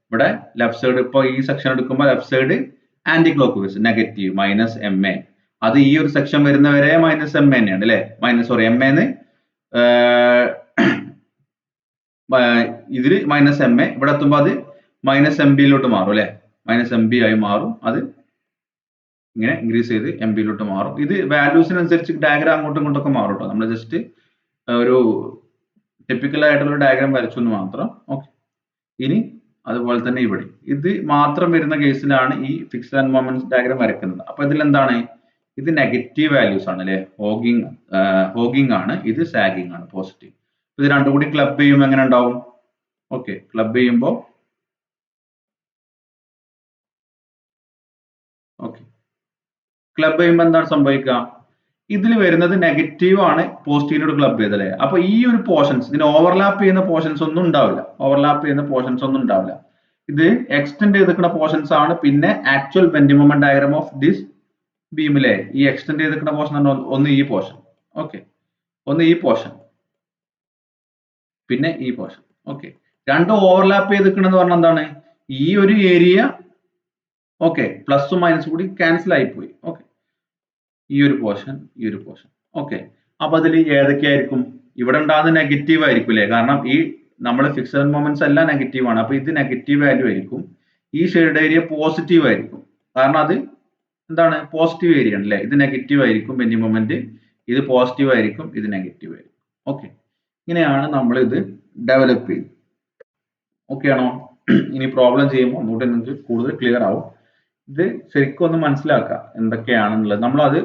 ഇവിടെ ലെഫ്റ്റ് സൈഡ്, ഇപ്പോൾ ഈ സെക്ഷൻ എടുക്കുമ്പോൾ left side anti clock wise negative -MA. അത് ഈ ഒരു സെക്ഷൻ വരുന്നവരെ -MA തന്നെയാണ് അല്ലെ. MA ഇതില് -MA, ഇവിടെ എത്തുമ്പോൾ അത് -MB മാറും അല്ലെ. -MB ആയി മാറും. അത് ഇങ്ങനെ ഇൻക്രീസ് ചെയ്ത് MB മാറും. ഇത് വാല്യൂസിനനുസരിച്ച് ഡയഗ്രാം അങ്ങോട്ടും ഇങ്ങോട്ടൊക്കെ മാറും കേട്ടോ. നമ്മൾ ജസ്റ്റ് ഒരു ടിപ്പിക്കൽ ആയിട്ടുള്ള ഡയഗ്രാം വരച്ചു എന്ന് മാത്രം. ഓക്കെ, ഇനി അതുപോലെ തന്നെ ഇവിടെ ഇത് മാത്രം വരുന്ന കേസിലാണ് ഈ ഫിക്സഡ് എൻഡ് മൊമെന്റ്സ് ഡയഗ്രാം വരയ്ക്കുന്നത്. അപ്പൊ ഇതിൽ എന്താണ്, ഇത് നെഗറ്റീവ് വാല്യൂസ് ആണ് അല്ലെ. ഹോഗിങ് ആണ്, ഇത് സാഗിങ് ആണ്, പോസിറ്റീവ്. ഇത് രണ്ടും കൂടി ക്ലബ് ചെയ്യുമ്പോൾ എങ്ങനെ ഉണ്ടാവും? ഓക്കെ, ക്ലബ് ചെയ്യുമ്പോൾ എന്താണ് സംഭവിക്കുക? ഇതിൽ വരുന്നത് നെഗറ്റീവ് ആണ് പോസിറ്റീവിനോട് ക്ലബ് ചെയ്തല്ലേ. അപ്പൊ ഈ ഒരു പോർഷൻസ്, ഇതിന് ഓവർലാപ്പ് ചെയ്യുന്ന പോർഷൻസ് ഒന്നും ഉണ്ടാവില്ല. ഇത് എക്സ്റ്റെൻഡ് ചെയ്തിരിക്കുന്ന പോർഷൻസ് ആണ്. പിന്നെ actual bending moment diagram of this ബീമിലെ ഈ എക്സ്റ്റെൻഡ് ചെയ്തിരിക്കുന്ന പോർഷൻ ഒന്ന് ഈ പോർഷൻ. ഓക്കെ, ഒന്ന് ഈ പോർഷൻ, പിന്നെ ഈ പോർഷൻ. ഓക്കെ, രണ്ടും ഓവർലാപ്പ് ചെയ്തിരിക്കണെന്ന് പറഞ്ഞാൽ എന്താണ്, ഈ ഒരു ഏരിയ ഓക്കെ പ്ലസും മൈനസും കൂടി ക്യാൻസൽ ആയി പോയി. ഓക്കെ, ഈ ഒരു പോർഷൻ. ഓക്കെ, അപ്പൊ അതിൽ ഏതൊക്കെയായിരിക്കും? ഇവിടെ ഉണ്ടാകുന്ന നെഗറ്റീവ് ആയിരിക്കും അല്ലേ. കാരണം ഈ നമ്മുടെ ഫിക്സഡ് മൊമെന്റ്സ് എല്ലാം നെഗറ്റീവ് ആണ്. അപ്പൊ ഇത് നെഗറ്റീവ് വാല്യൂ ആയിരിക്കും. ഈ ഷെയ്ഡ് ഏരിയ പോസിറ്റീവ് ആയിരിക്കും. കാരണം അത് എന്താണ്, പോസിറ്റീവ് ഏരിയ ആണ് അല്ലെ. ഇത് നെഗറ്റീവ് ആയിരിക്കും ബെൻഡിങ് മൊമെന്റ്, ഇത് പോസിറ്റീവ് ആയിരിക്കും, ഇത് നെഗറ്റീവ് ആയിരിക്കും. ഓക്കെ, ഇങ്ങനെയാണ് നമ്മൾ ഇത് ഡെവലപ്പ് ചെയ്യുന്നത്. ഓക്കെ ആണോ? ഇനി പ്രോബ്ലം ചെയ്യുമ്പോൾ ഒന്നുകൂടെ നിങ്ങൾക്ക് കൂടുതൽ ക്ലിയർ ആവും. ഇത് ശരിക്കും ഒന്ന് മനസ്സിലാക്കുക എന്തൊക്കെയാണെന്നുള്ളത്. നമ്മളത്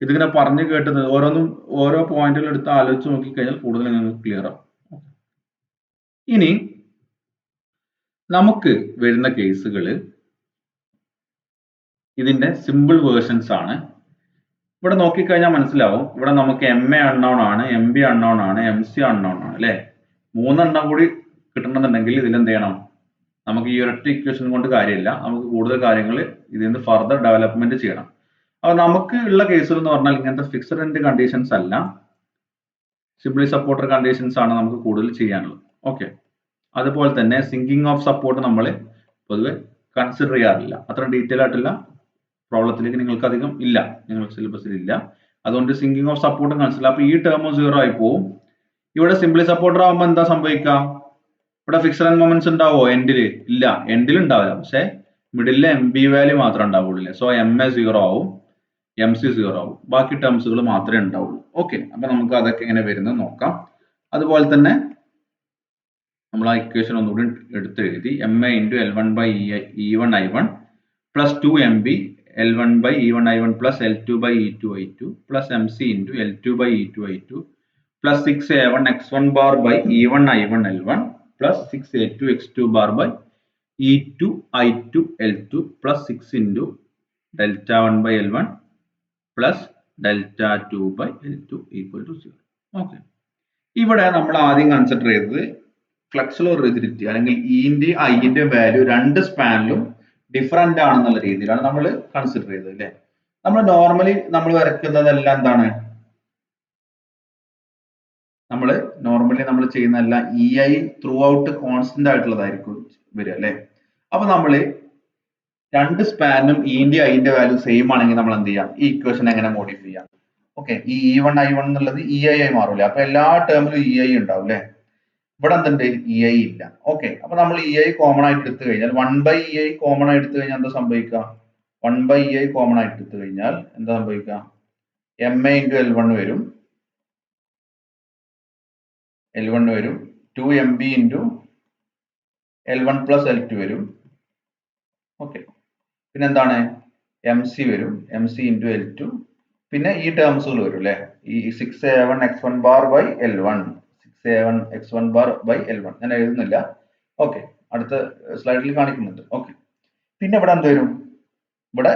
ഇതിങ്ങനെ പറഞ്ഞു കേട്ടത് ഓരോന്നും ഓരോ പോയിന്റുകൾ എടുത്ത് ആലോചിച്ച് നോക്കിക്കഴിഞ്ഞാൽ കൂടുതൽ നിങ്ങൾക്ക് ക്ലിയർ ആവും. ഇനി നമുക്ക് വരുന്ന കേസുകൾ ഇതിന്റെ സിമ്പിൾ വേർഷൻസ് ആണ്. ഇവിടെ നോക്കിക്കഴിഞ്ഞാൽ മനസ്സിലാവും. ഇവിടെ നമുക്ക് MA അൺനോൺ ആണ്, MB അൺനോൺ ആണ്, MC അൺനോൺ ആണ് അല്ലെ. മൂന്നെണ്ണം കൂടി കിട്ടണമെന്നുണ്ടെങ്കിൽ ഇതിൽ എന്ത് ചെയ്യണം? നമുക്ക് ഈ ഒരൊറ്റ ഇക്വേഷൻ കൊണ്ട് കാര്യമില്ല. നമുക്ക് കൂടുതൽ കാര്യങ്ങൾ ഇതിൽ നിന്ന് ഫർദർ ഡെവലപ്മെന്റ് ചെയ്യണം. അപ്പൊ നമുക്ക് ഉള്ള കേസുകൾ എന്ന് പറഞ്ഞാൽ ഇങ്ങനത്തെ ഫിക്സഡ് എൻഡ് കണ്ടീഷൻസ് അല്ല, സിംപ്ലി സപ്പോർട്ടർ കണ്ടീഷൻസ് ആണ് നമുക്ക് കൂടുതൽ ചെയ്യാനുള്ളത്. ഓക്കെ, അതുപോലെ തന്നെ സിങ്കിങ് ഓഫ് സപ്പോർട്ട് നമ്മൾ പൊതുവെ കൺസിഡർ ചെയ്യാറില്ല. അത്ര ഡീറ്റെയിൽ ആയിട്ടുള്ള പ്രോബ്ലത്തിലേക്ക് നിങ്ങൾക്ക് അധികം ഇല്ല, നിങ്ങൾക്ക് സിലബസിൽ ഇല്ല. അതുകൊണ്ട് സിങ്കിങ് ഓഫ് സപ്പോർട്ടും കൺസിഡർ. അപ്പൊ ഈ ടേമും 0 ആയി പോവും. ഇവിടെ സിംപ്ലി സപ്പോർട്ടർ ആകുമ്പോൾ എന്താ സംഭവിക്കുക? ഇവിടെ ഫിക്സഡ് എൻഡ് മൊമെന്റ്സ് ഉണ്ടാവോ എൻഡില്? ഇല്ല, എൻഡിൽ ഉണ്ടാവില്ല. പക്ഷെ മിഡിലെ MB വാല്യൂ മാത്രമേ ഉണ്ടാവുള്ളൂ. സോ MA 0 ആവും, MC 0 ആവും. ബാക്കി ടേംസുകൾ മാത്രമേ ഉണ്ടാവുള്ളൂ. ഓക്കെ, അപ്പൊ നമുക്ക് അതൊക്കെ എങ്ങനെ വരുന്നത് നോക്കാം. അതുപോലെ തന്നെ നമ്മൾ ആ ഇക്വേഷൻ ഒന്നുകൂടി എടുത്ത് എഴുതി. MA × L1/E1I1 plus 2MB L1/E1I1 plus L2/E2I2 plus MC × L2/E2I2 plus 6A1 X1 bar by E1I1 L1 plus 6A2 X2 bar by E2 I2 L2 plus 6 into delta 1 by L1 plus delta 2 by L2 equal to 0. Okay, ഇവിടെ നമ്മൾ ആദ്യം consider ചെയ്തത് flexible rigidity അല്ലെങ്കിൽ ഇന്റെ ഐന്റെ value രണ്ട് സ്പാനിലും different ആണെന്നുള്ള രീതിയിലാണ് നമ്മൾ കൺസിഡർ ചെയ്തത് അല്ലേ. നമ്മൾ നോർമലി നമ്മൾ വരയ്ക്കുന്നതെല്ലാം എന്താണ്, നമ്മൾ ചെയ്യുന്നതെല്ലാം E I throughout constant ആയിട്ടുള്ളതായിരിക്കും വരിക അല്ലെ. അപ്പൊ നമ്മൾ രണ്ട് സ്പാനും ഇന്റെ ഐന്റെ വാല്യൂ സെയിം ആണെങ്കിൽ നമ്മൾ എന്ത് ചെയ്യാം, ഈ ഇക്വേഷൻ എങ്ങനെ മോഡിഫൈ ചെയ്യാം. ഓക്കെ, ഈ E1 I1 എന്നുള്ളത് EI ആയി മാറൂലേ, അപ്പൊ എല്ലാ ടേമിലും EI ഉണ്ടാവും അല്ലെ. ഇവിടെ എന്തുണ്ട്, EI ഇല്ല. ഓക്കെ, അപ്പൊ നമ്മൾ EI കോമൺ ആയിട്ട് എടുത്തു കഴിഞ്ഞാൽ 1/EI കോമൺ ആയിട്ട് എടുത്തു കഴിഞ്ഞാൽ എന്താ സംഭവിക്കുക, 1/EI കോമൺ ആയിട്ട് എടുത്തു കഴിഞ്ഞാൽ എന്താ സംഭവിക്കുക, MA into L1 വരും, L1 വരും, 2MB into L1 plus L2 വരും. ഓക്കെ, പിന്നെ എന്താണ്, MC വരും, MC into L2, പിന്നെ ഈ ടേംസുകൾ വരും അല്ലെ, ഈ 6A1 x1 bar by L1, 6A1 x1 bar by L1 ഞാൻ എഴുതുന്നില്ല. ഓക്കെ, അടുത്ത സ്ലൈഡിൽ കാണിക്കുന്നുണ്ട്. ഓക്കെ, പിന്നെ ഇവിടെ എന്ത് വരും, ഇവിടെ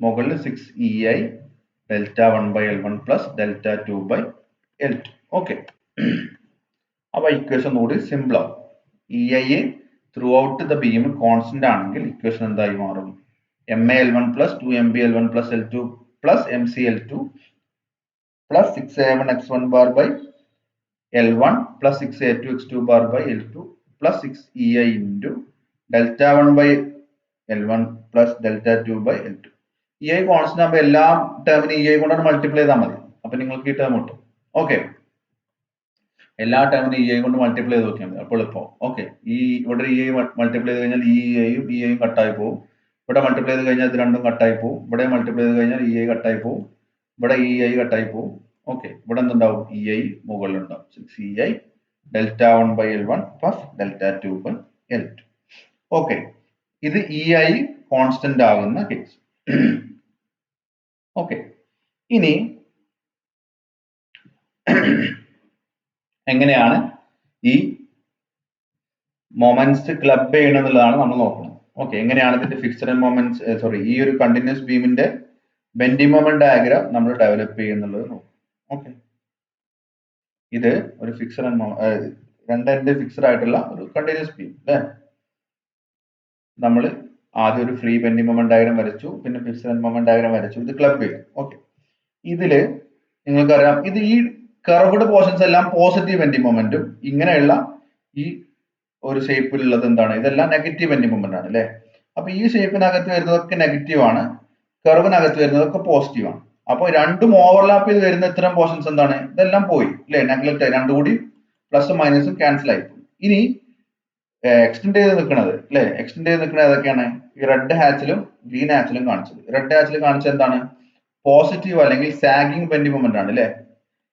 മുകളിൽ 6EI delta 1 by L1 plus delta 2 by L2. Okay, അപ്പൊ ഇക്വേഷൻ കൂടി സിമ്പിൾ ആവും. EI through out the beam constant ആണെങ്കിൽ ഇക്വേഷൻ എന്തായി മാറും, MA L1 plus 2MB L1 plus L2 plus MC L2 plus 6A1 x1 bar by L1 plus 6A2 x2 bar by L2 plus 6EI into delta 1 by L1 plus delta 2 by L2. EI constant ആകുമ്പോൾ എല്ലാ ടേമിനും EI കൊണ്ടാണ് multiply ചെയ്താൽ മതി, അപ്പൊ നിങ്ങൾക്ക് ഈ term കിട്ടും. Okay, എല്ലാ ടേമിനും EI കൊണ്ട് മൾട്ടിപ്ലൈ ചെയ്ത് നോക്കിയാൽ മതി, അപ്പോൾ എളുപ്പം. ഓക്കെ, ഈ ഇവിടെ EI മൾട്ടിപ്ലൈ ചെയ്ത് കഴിഞ്ഞാൽ EIയും കട്ടായി പോകും, ഇവിടെ മൾട്ടിപ്ലൈ ചെയ്ത് കഴിഞ്ഞാൽ ഇത് രണ്ടും കട്ടായി പോകും, ഇവിടെ മൾട്ടിപ്ലൈ ചെയ്ത് കഴിഞ്ഞാൽ EI കട്ടായി പോകും, ഇവിടെ EI കട്ടായി പോകും. ഓക്കെ, ഇവിടെ എന്തുണ്ടാവും, EI മുകളിലുണ്ടാവും, 6EI delta 1 by L1 plus delta 2 by L2. Okay, ഇത് EI കോൺസ്റ്റന്റ് ആകുന്ന കേസ്. ഓക്കെ, ഇനി എങ്ങനെയാണ് ഈ മൊമെന്റ്സ് ക്ലബ് ചെയ്യണം എന്നുള്ളതാണ് നമ്മൾ നോക്കുന്നത്. ഓക്കെ, എങ്ങനെയാണ് ഇതിന്റെ ഫിക്സഡ് മൊമെന്റ്സ് ഈ ഒരു കണ്ടിന്യൂസ് ബീമിന്റെ ബെൻഡിങ് മൊമെന്റ് ഡയഗ്രാം നമ്മൾ ഡെവലപ്പ് ചെയ്യുന്നുള്ളത് നോക്കും. ഓക്കെ, ഇത് ഒരു ഫിക്സഡ് രണ്ട് ഫിക്സഡ് ആയിട്ടുള്ള ഒരു കണ്ടിന്യൂസ് ബീം അല്ലേ. നമ്മൾ ആദ്യം ഒരു ഫ്രീ ബെൻഡിങ് മൊമെന്റ് ഡയഗ്രാം വരച്ചു, പിന്നെ ഫിക്സഡ് മൊമെന്റ് ഡയഗ്രാം വരച്ചു, ഇത് ക്ലബ് ചെയ്തു. ഓക്കെ, ഇതില് നിങ്ങൾക്കറിയാം, ഇത് ഈ കർവ്ഡ് പോർഷൻസ് എല്ലാം പോസിറ്റീവ് ബെൻഡിങ് മൊമെന്റും, ഇങ്ങനെയുള്ള ഈ ഒരു ഷേപ്പിലുള്ളത് എന്താണ്, ഇതെല്ലാം നെഗറ്റീവ് ബെൻഡിങ് മൊമെന്റ് ആണ് അല്ലെ. അപ്പൊ ഈ ഷേപ്പിനകത്ത് വരുന്നതൊക്കെ നെഗറ്റീവ് ആണ്, കർവിനകത്ത് വരുന്നതൊക്കെ പോസിറ്റീവ് ആണ്. അപ്പൊ രണ്ടും ഓവർലാപ്പ് ചെയ്ത് വരുന്ന ഇത്തരം പോർഷൻസ് എന്താണ്, ഇതെല്ലാം പോയി അല്ലെ, നെഗ്ലക്ട് ആയി, രണ്ടും കൂടി പ്ലസും മൈനസും ക്യാൻസൽ ആയി. ഇനി എക്സ്റ്റെൻഡ് ചെയ്ത് നിൽക്കുന്നത് അല്ലെ, എക്സ്റ്റെൻഡ് ചെയ്ത് നിൽക്കുന്നത് ഏതൊക്കെയാണ്, ഈ റെഡ് ഹാച്ചിലും ഗ്രീൻ ഹാച്ചിലും കാണിച്ചത്. റെഡ് ഹാച്ചിൽ കാണിച്ചത് എന്താണ്, പോസിറ്റീവ് അല്ലെങ്കിൽ സാഗിങ് ബെൻഡിങ് മൊമെന്റ് ആണ് അല്ലെ.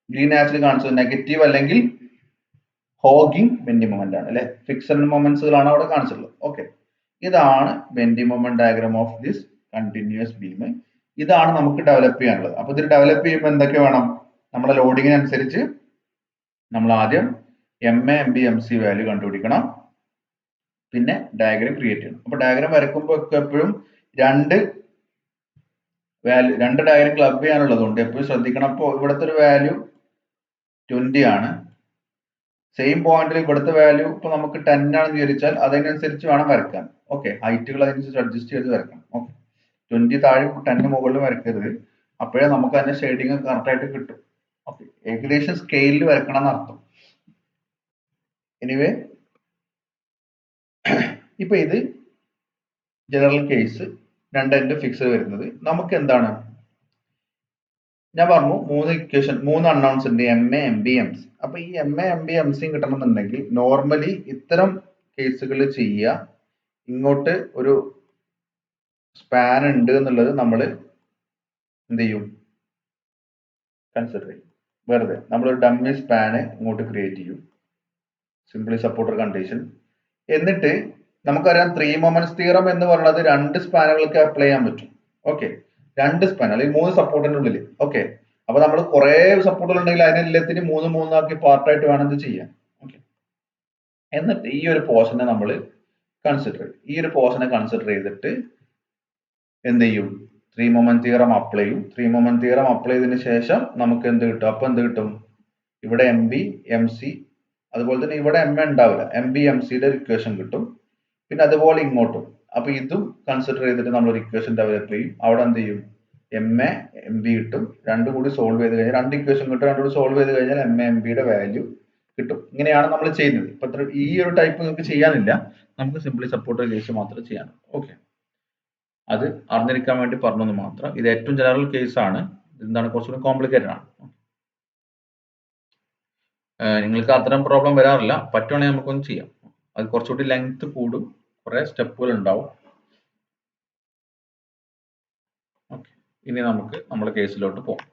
ഗ്രീൻ ഹാച്ചിൽ കാണിച്ചത് നെഗറ്റീവ് അല്ലെങ്കിൽ ഹോഗിങ് ബെൻഡിങ് മൊമെന്റ് ആണ് അല്ലെ. ഫിക്സഡ് മൊമെന്റ്സുകളാണ് അവിടെ കാണിച്ചിട്ടുള്ളത്. ഓക്കെ, ഇതാണ് bending moment diagram of this continuous beam. ഇതാണ് നമുക്ക് ഡെവലപ്പ് ചെയ്യാനുള്ളത്. അപ്പൊ ഇത് ഡെവലപ്പ് ചെയ്യുമ്പോൾ എന്തൊക്കെ വേണം, നമ്മുടെ ലോഡിങ്ങിനനുസരിച്ച് നമ്മൾ ആദ്യം MA MB MC വാല്യൂ കണ്ടുപിടിക്കണം, പിന്നെ ഡയഗ്രാം ക്രിയേറ്റ് ചെയ്യണം. അപ്പൊ ഡയഗ്രാം വരയ്ക്കുമ്പോൾ ഒക്കെ എപ്പോഴും രണ്ട് ഡയഗ്രാം ക്ലബ് ചെയ്യാനുള്ളതുകൊണ്ട് എപ്പോഴും ശ്രദ്ധിക്കണം. അപ്പോൾ ഇവിടുത്തെ ഒരു വാല്യൂ 20 ആണ്, സെയിം പോയിന്റിൽ ഇവിടുത്തെ വാല്യൂ ഇപ്പൊ നമുക്ക് 10 ആണെന്ന് വിചാരിച്ചാൽ അതിനനുസരിച്ച് വേണം വരയ്ക്കാൻ. ഓക്കെ, ഹൈറ്റുകൾ അതിനനുസരിച്ച് അഡ്ജസ്റ്റ് ചെയ്ത് വരയ്ക്കണം. ഓക്കെ, 20 താഴെ 10 മുകളിൽ വരയ്ക്കരുത്, അപ്പോഴേ നമുക്ക് അതിന്റെ ഷെയ്ഡിങ് കറക്റ്റ് ആയിട്ട് കിട്ടും. ഓക്കെ, ഏകദേശം സ്കെയിലിൽ വരക്കണം എന്നർത്ഥം. എനിവേ, ഇപ്പൊ ഇത് ജനറൽ കേസ്, രണ്ട് ഫിക്സ് വരുന്നത് നമുക്ക് എന്താണ്, ഞാൻ പറഞ്ഞു മൂന്ന് അൺനോൺസ് ഉണ്ട്, MA MB MC. അപ്പൊ ഈ MA MB MC കിട്ടണമെന്നുണ്ടെങ്കിൽ നോർമലി ഇത്തരം കേസുകൾ ചെയ്യുക, ഇങ്ങോട്ട് ഒരു സ്പാൻ ഉണ്ട് എന്നുള്ളത് നമ്മൾ എന്ത് ചെയ്യും, കൺസിഡർ ചെയ്യും. വെറുതെ നമ്മളൊരു ഡമ്മി സ്പാന് ഇങ്ങോട്ട് ക്രിയേറ്റ് ചെയ്യും, സിംപ്ലി സപ്പോർട്ടർ കണ്ടീഷൻ. എന്നിട്ട് നമുക്കറിയാം 3 മൊമെന്റ്സ് തിയറം എന്ന് പറയുന്നത് രണ്ട് സ്പാനുകൾക്ക് അപ്ലൈ ചെയ്യാൻ പറ്റും. ഓക്കെ, രണ്ട് സ്പാൻ അല്ലെങ്കിൽ 3 സപ്പോർട്ടിന്റെ ഉള്ളിൽ. ഓക്കെ, അപ്പൊ നമ്മൾ കുറെ സപ്പോർട്ടുകൾ ഉണ്ടെങ്കിൽ അതിനെല്ലാത്തിനും 3 ആക്കി പാർട്ടായിട്ട് വേണം ഇത് ചെയ്യാൻ. ഓക്കെ, എന്നിട്ട് ഈ ഒരു പോർഷനെ നമ്മൾ കൺസിഡർ ചെയ്യും. ഈ ഒരു പോർഷനെ കൺസിഡർ ചെയ്തിട്ട് എന്ത് ചെയ്യും? 3 മൊമെന്റ് തിയറം അപ്ലൈ ചെയ്യും. 3 മൊമെന്റ് തിയറം അപ്ലൈ ചെയ്തതിനു ശേഷം നമുക്ക് എന്ത് കിട്ടും? അപ്പൊ എന്ത് കിട്ടും? ഇവിടെ എം ബി എം സി, അതുപോലെ തന്നെ ഇവിടെ എം എ ഉണ്ടാവില്ല, എം ബി എം സിയുടെ ഒരു ഇക്വേഷൻ കിട്ടും. പിന്നെ അതുപോലെ ഇങ്ങോട്ടും. അപ്പൊ ഇതും കൺസിഡർ ചെയ്തിട്ട് നമ്മൾ ഒരു ഇക്വേഷൻ ഡെവലപ്പ് ചെയ്യും. അവിടെ എന്ത് ചെയ്യും? എം എ എം ബി കിട്ടും. രണ്ടും കൂടി സോൾവ് ചെയ്ത് കഴിഞ്ഞാൽ രണ്ട് ഇക്വേഷൻ കിട്ടും. രണ്ടും കൂടി സോൾവ് ചെയ്ത് കഴിഞ്ഞാൽ എം എ എം ബിയുടെ വാല്യൂ കിട്ടും. ഇങ്ങനെയാണ് നമ്മൾ ചെയ്യുന്നത്. ഇപ്പൊ ഈ ഒരു ടൈപ്പ് നിങ്ങൾക്ക് ചെയ്യാനില്ല, നമുക്ക് സിംപ്ലി സപ്പോർട്ട് കേസ് മാത്രമേ ചെയ്യാനുള്ളൂ. ഓക്കെ, അത് അറിഞ്ഞിരിക്കാൻ വേണ്ടി പറഞ്ഞത് മാത്രം. ഇത് ഏറ്റവും ജനറൽ കേസ് ആണ്. എന്താണ് കുറച്ചുകൂടി കോംപ്ലിക്കേറ്റഡ് ആണ്. നിങ്ങൾക്ക് അത്തരം പ്രോബ്ലം വരാറില്ല. പറ്റുവാണെങ്കിൽ നമുക്കൊന്ന് ചെയ്യാം. അത് കുറച്ചുകൂടി ലെങ്ത് കൂടും, കുറെ സ്റ്റെപ്പുകൾ ഉണ്ടാവും. ഓക്കെ, ഇനി നമുക്ക് നമ്മുടെ കേസിലോട്ട് പോകാം.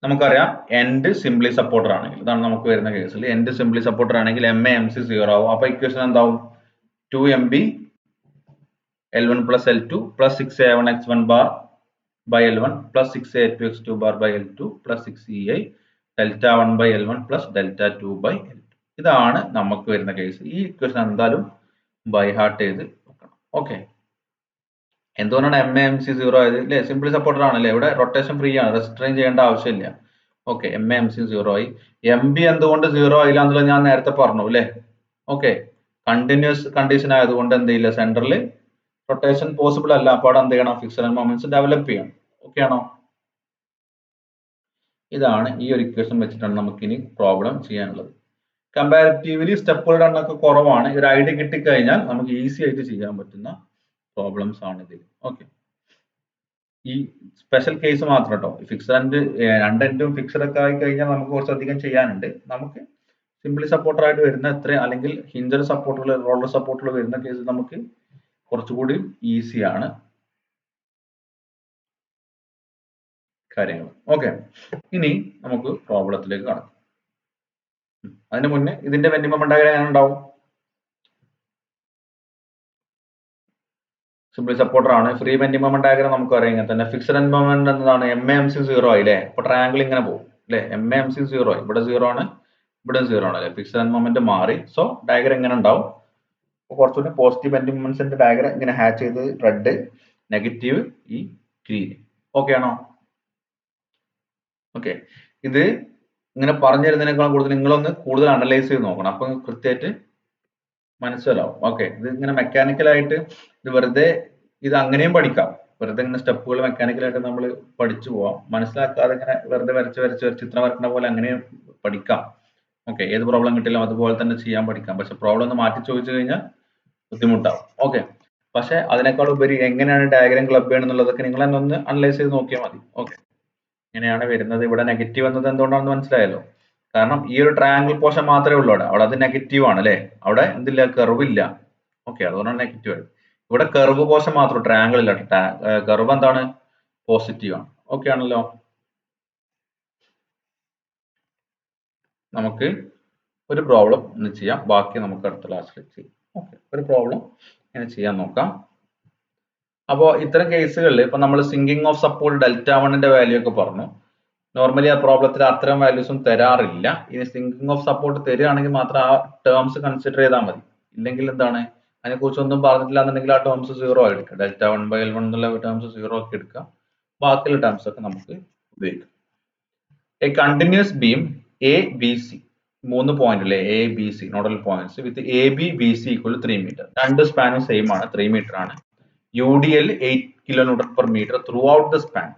നമുക്കറിയാം എൻഡ് സിംപ്ലി സപ്പോർട്ടർ ആണെങ്കിൽ, ഇതാണ് നമുക്ക് വരുന്ന കേസിൽ. എൻഡ് സിംപ്ലി സപ്പോർട്ടർ ആണെങ്കിൽ എം എ എം സി 0 ആവും. അപ്പൊ ഇക്വേഷൻ എന്താവും? 2mb L1 plus L2 plus 6a1 x1 bar by L1 plus 6a2 x2 bar by L2 plus 6ei delta 1 by L1 plus delta 2 by L2. ഇതാണ് നമുക്ക് വരുന്ന case. ഈ equation എന്തായാലും by heart ചെയ്ത് വെക്കണം. ഓക്കെ, എന്തുകൊണ്ടാണ് M A M C 0 ആയത്? അല്ലേ, സിംപ്ലി സപ്പോർട്ടർ ആണല്ലേ, ഇവിടെ റൊട്ടേഷൻ ഫ്രീ ആണ്, റെസ്ട്രെയിൻ ചെയ്യേണ്ട ആവശ്യമില്ല. Okay, M A M C 0 ആയി. എം ബി എന്തുകൊണ്ട് 0 ആയില്ല എന്നുള്ളത് ഞാൻ നേരത്തെ പറഞ്ഞു അല്ലേ. ഓക്കെ, കണ്ടിന്യൂസ് കണ്ടീഷൻ ആയതുകൊണ്ട് എന്ത് ചെയ്യില്ല, സെന്ററിൽ റൊട്ടേഷൻ പോസിബിൾ അല്ല. അപ്പോൾ അവിടെ എന്ത് ചെയ്യണം? ഫിക്സഡ് മൊമെന്റ്സ് ഡെവലപ്പ് ചെയ്യണം. ഓക്കെ ആണോ? ഇതാണ് ഈ ഒരു ഇക്വേഷൻ വെച്ചിട്ടാണ് നമുക്ക് ഇനി പ്രോബ്ലം ചെയ്യാനുള്ളത്. കമ്പാരിറ്റീവ്ലി സ്റ്റെപ്പുകളുടെ എണ്ണമൊക്കെ കുറവാണ്. ഒരു ഐഡിയ കിട്ടിക്കഴിഞ്ഞാൽ നമുക്ക് ഈസി ആയിട്ട് ചെയ്യാൻ പറ്റുന്ന പ്രോബ്ലംസ് ആണ് ഇത്. ഓക്കെ, ഈ സ്പെഷ്യൽ കേസ് മാത്രം കേട്ടോ. ഫിക്സഡ് ആൻഡ് രണ്ടെൻഡും ഫിക്സഡ് ഒക്കെ ആയി കഴിഞ്ഞാൽ നമുക്ക് കുറച്ചധികം ചെയ്യാനുണ്ട്. നമുക്ക് സിംപ്ലി സപ്പോർട്ടർ ആയിട്ട് വരുന്ന എത്ര, അല്ലെങ്കിൽ ഹിഞ്ചർ സപ്പോർട്ടുകൾ, റോളർ സപ്പോർട്ടുകൾ വരുന്ന കേസ് നമുക്ക് കുറച്ചുകൂടി ഈസിയാണ് കാര്യങ്ങൾ. ഓക്കെ, ഇനി നമുക്ക് പ്രോബ്ലത്തിലേക്ക് കടക്കാം. അതിന് മുന്നേ ഇതിന്റെ വെന്റിംഗ് മൊമെന്റ് ഡയഗ്രം എങ്ങനെ ഉണ്ടാവും? സിംപ്ലി സപ്പോർട്ടർ ആണ്. ഫ്രീ വെന്റിംഗ് മൊമെന്റ് ഡയഗ്രം നമുക്ക് അറിയാം ഇങ്ങനെ തന്നെ. ഫിക്സഡ് എൻഡ് മൊമെന്റ് എന്നതാണ് എം എ എം സി 0 ആയില്ലേ. അപ്പൊ ട്രയാങ്കിൾ ഇങ്ങനെ പോകും അല്ലെ. എം എ എം സി 0 ആയി, ഇവിടെ 0 ആണ്, ഇവിടെ 0 ആണ് അല്ലെ. ഫിക്സഡ് എൻഡ് മൊമെന്റ് മാറി. സോ ഡയഗ്രം ഇങ്ങനെ ഉണ്ടാവും. കുറച്ചുകൂടി പോസിറ്റീവ് വെന്റിംഗ് മൊമെന്റ്സിന്റെ ഡയഗ്രം ഇങ്ങനെ ഹാച്ച് ചെയ്ത് റെഡ്, നെഗറ്റീവ് ഈ ഗ്രീൻ. ഓക്കെ ആണോ? ഓക്കെ, ഇത് ഇങ്ങനെ പറഞ്ഞു തരുന്നതിനേക്കാൾ കൂടുതൽ നിങ്ങളൊന്ന് കൂടുതൽ അനലൈസ് ചെയ്ത് നോക്കണം. അപ്പൊ കൃത്യമായിട്ട് മനസ്സിലാവും. ഓക്കെ, ഇത് ഇങ്ങനെ മെക്കാനിക്കലായിട്ട് ഇത് വെറുതെ, ഇത് അങ്ങനെയും പഠിക്കാം. വെറുതെ ഇങ്ങനെ സ്റ്റെപ്പുകൾ മെക്കാനിക്കലായിട്ട് നമ്മൾ പഠിച്ചു പോവാം. മനസ്സിലാക്കാതെ ഇങ്ങനെ വെറുതെ വരച്ച് ചിത്രം വരക്കുന്ന പോലെ അങ്ങനെയും പഠിക്കാം. ഓക്കെ, ഏത് പ്രോബ്ലം കിട്ടിയാലും അതുപോലെ തന്നെ ചെയ്യാൻ പഠിക്കാം. പക്ഷെ പ്രോബ്ലം ഒന്ന് മാറ്റി ചോദിച്ചു കഴിഞ്ഞാൽ ബുദ്ധിമുട്ടാവും. ഓക്കെ, പക്ഷെ അതിനേക്കാൾ ഉപരി എങ്ങനെയാണ് ഡയഗ്രാം ക്ലബ് ചെയ്യണം എന്നുള്ളതൊക്കെ നിങ്ങൾ തന്നെ ഒന്ന് അനലൈസ് ചെയ്ത് നോക്കിയാൽ മതി. ഓക്കെ, ഇങ്ങനെയാണ് വരുന്നത്. ഇവിടെ നെഗറ്റീവ് എന്നത് എന്തുകൊണ്ടാണെന്ന് മനസ്സിലായല്ലോ. കാരണം ഈ ഒരു ട്രയാങ്കിൾ പോർഷൻ മാത്രമേ ഉള്ളൂ അവിടെ അത് നെഗറ്റീവ് ആണ് അല്ലെ. അവിടെ എന്തില്ല, കർവ് ഇല്ല. ഓക്കെ, അതുകൊണ്ടാണ് നെഗറ്റീവ് ആയത്. ഇവിടെ കർവ് പോർഷൻ മാത്രം, ട്രയാങ്കിൾ ഇല്ല. കർവ് എന്താണ്, പോസിറ്റീവ് ആണ്. ഓക്കെ ആണല്ലോ. നമുക്ക് ഒരു പ്രോബ്ലം ഇന്ന് ചെയ്യാം, ബാക്കി നമുക്ക് അടുത്ത ക്ലാസ്സിൽ ചെയ്യാം. ഓക്കെ, ഒരു പ്രോബ്ലം ഇങ്ങനെ ചെയ്യാൻ നോക്കാം. അപ്പോൾ ഇത്തരം കേസുകളിൽ ഇപ്പൊ നമ്മൾ സിങ്കിങ് ഓഫ് സപ്പോർട്ട് ഡെൽറ്റ 1ന്റെ വാല്യൂ ഒക്കെ പറഞ്ഞു. നോർമലി ആ പ്രോബ്ലത്തിൽ അത്തരം വാല്യൂസും തരാറില്ല. ഇനി സിങ്കിങ് ഓഫ് സപ്പോർട്ട് തരികയാണെങ്കിൽ മാത്രം ആ ടേംസ് കൺസിഡർ ചെയ്താൽ മതി. ഇല്ലെങ്കിൽ എന്താണ്, അതിനെ കുറിച്ച് ഒന്നും പറഞ്ഞിട്ടില്ല എന്നുണ്ടെങ്കിൽ ആ ടേംസ് 0 ആയി എടുക്കുക. ഡെൽറ്റ 1/L1 എന്നുള്ള ടേംസ് 0 ആക്കി എടുക്കുക. ബാക്കിയുള്ള ടേംസ് ഒക്കെ നമുക്ക് ഉപയോഗിക്കാം. A continuous beam A B C, 3 point അല്ലേ, A B C nodal points with A B B C equal 3 metre. രണ്ട് സ്പാനും സെയിം ആണ്, 3 മീറ്റർ ആണ്. UDL 8 kN/m through out the span.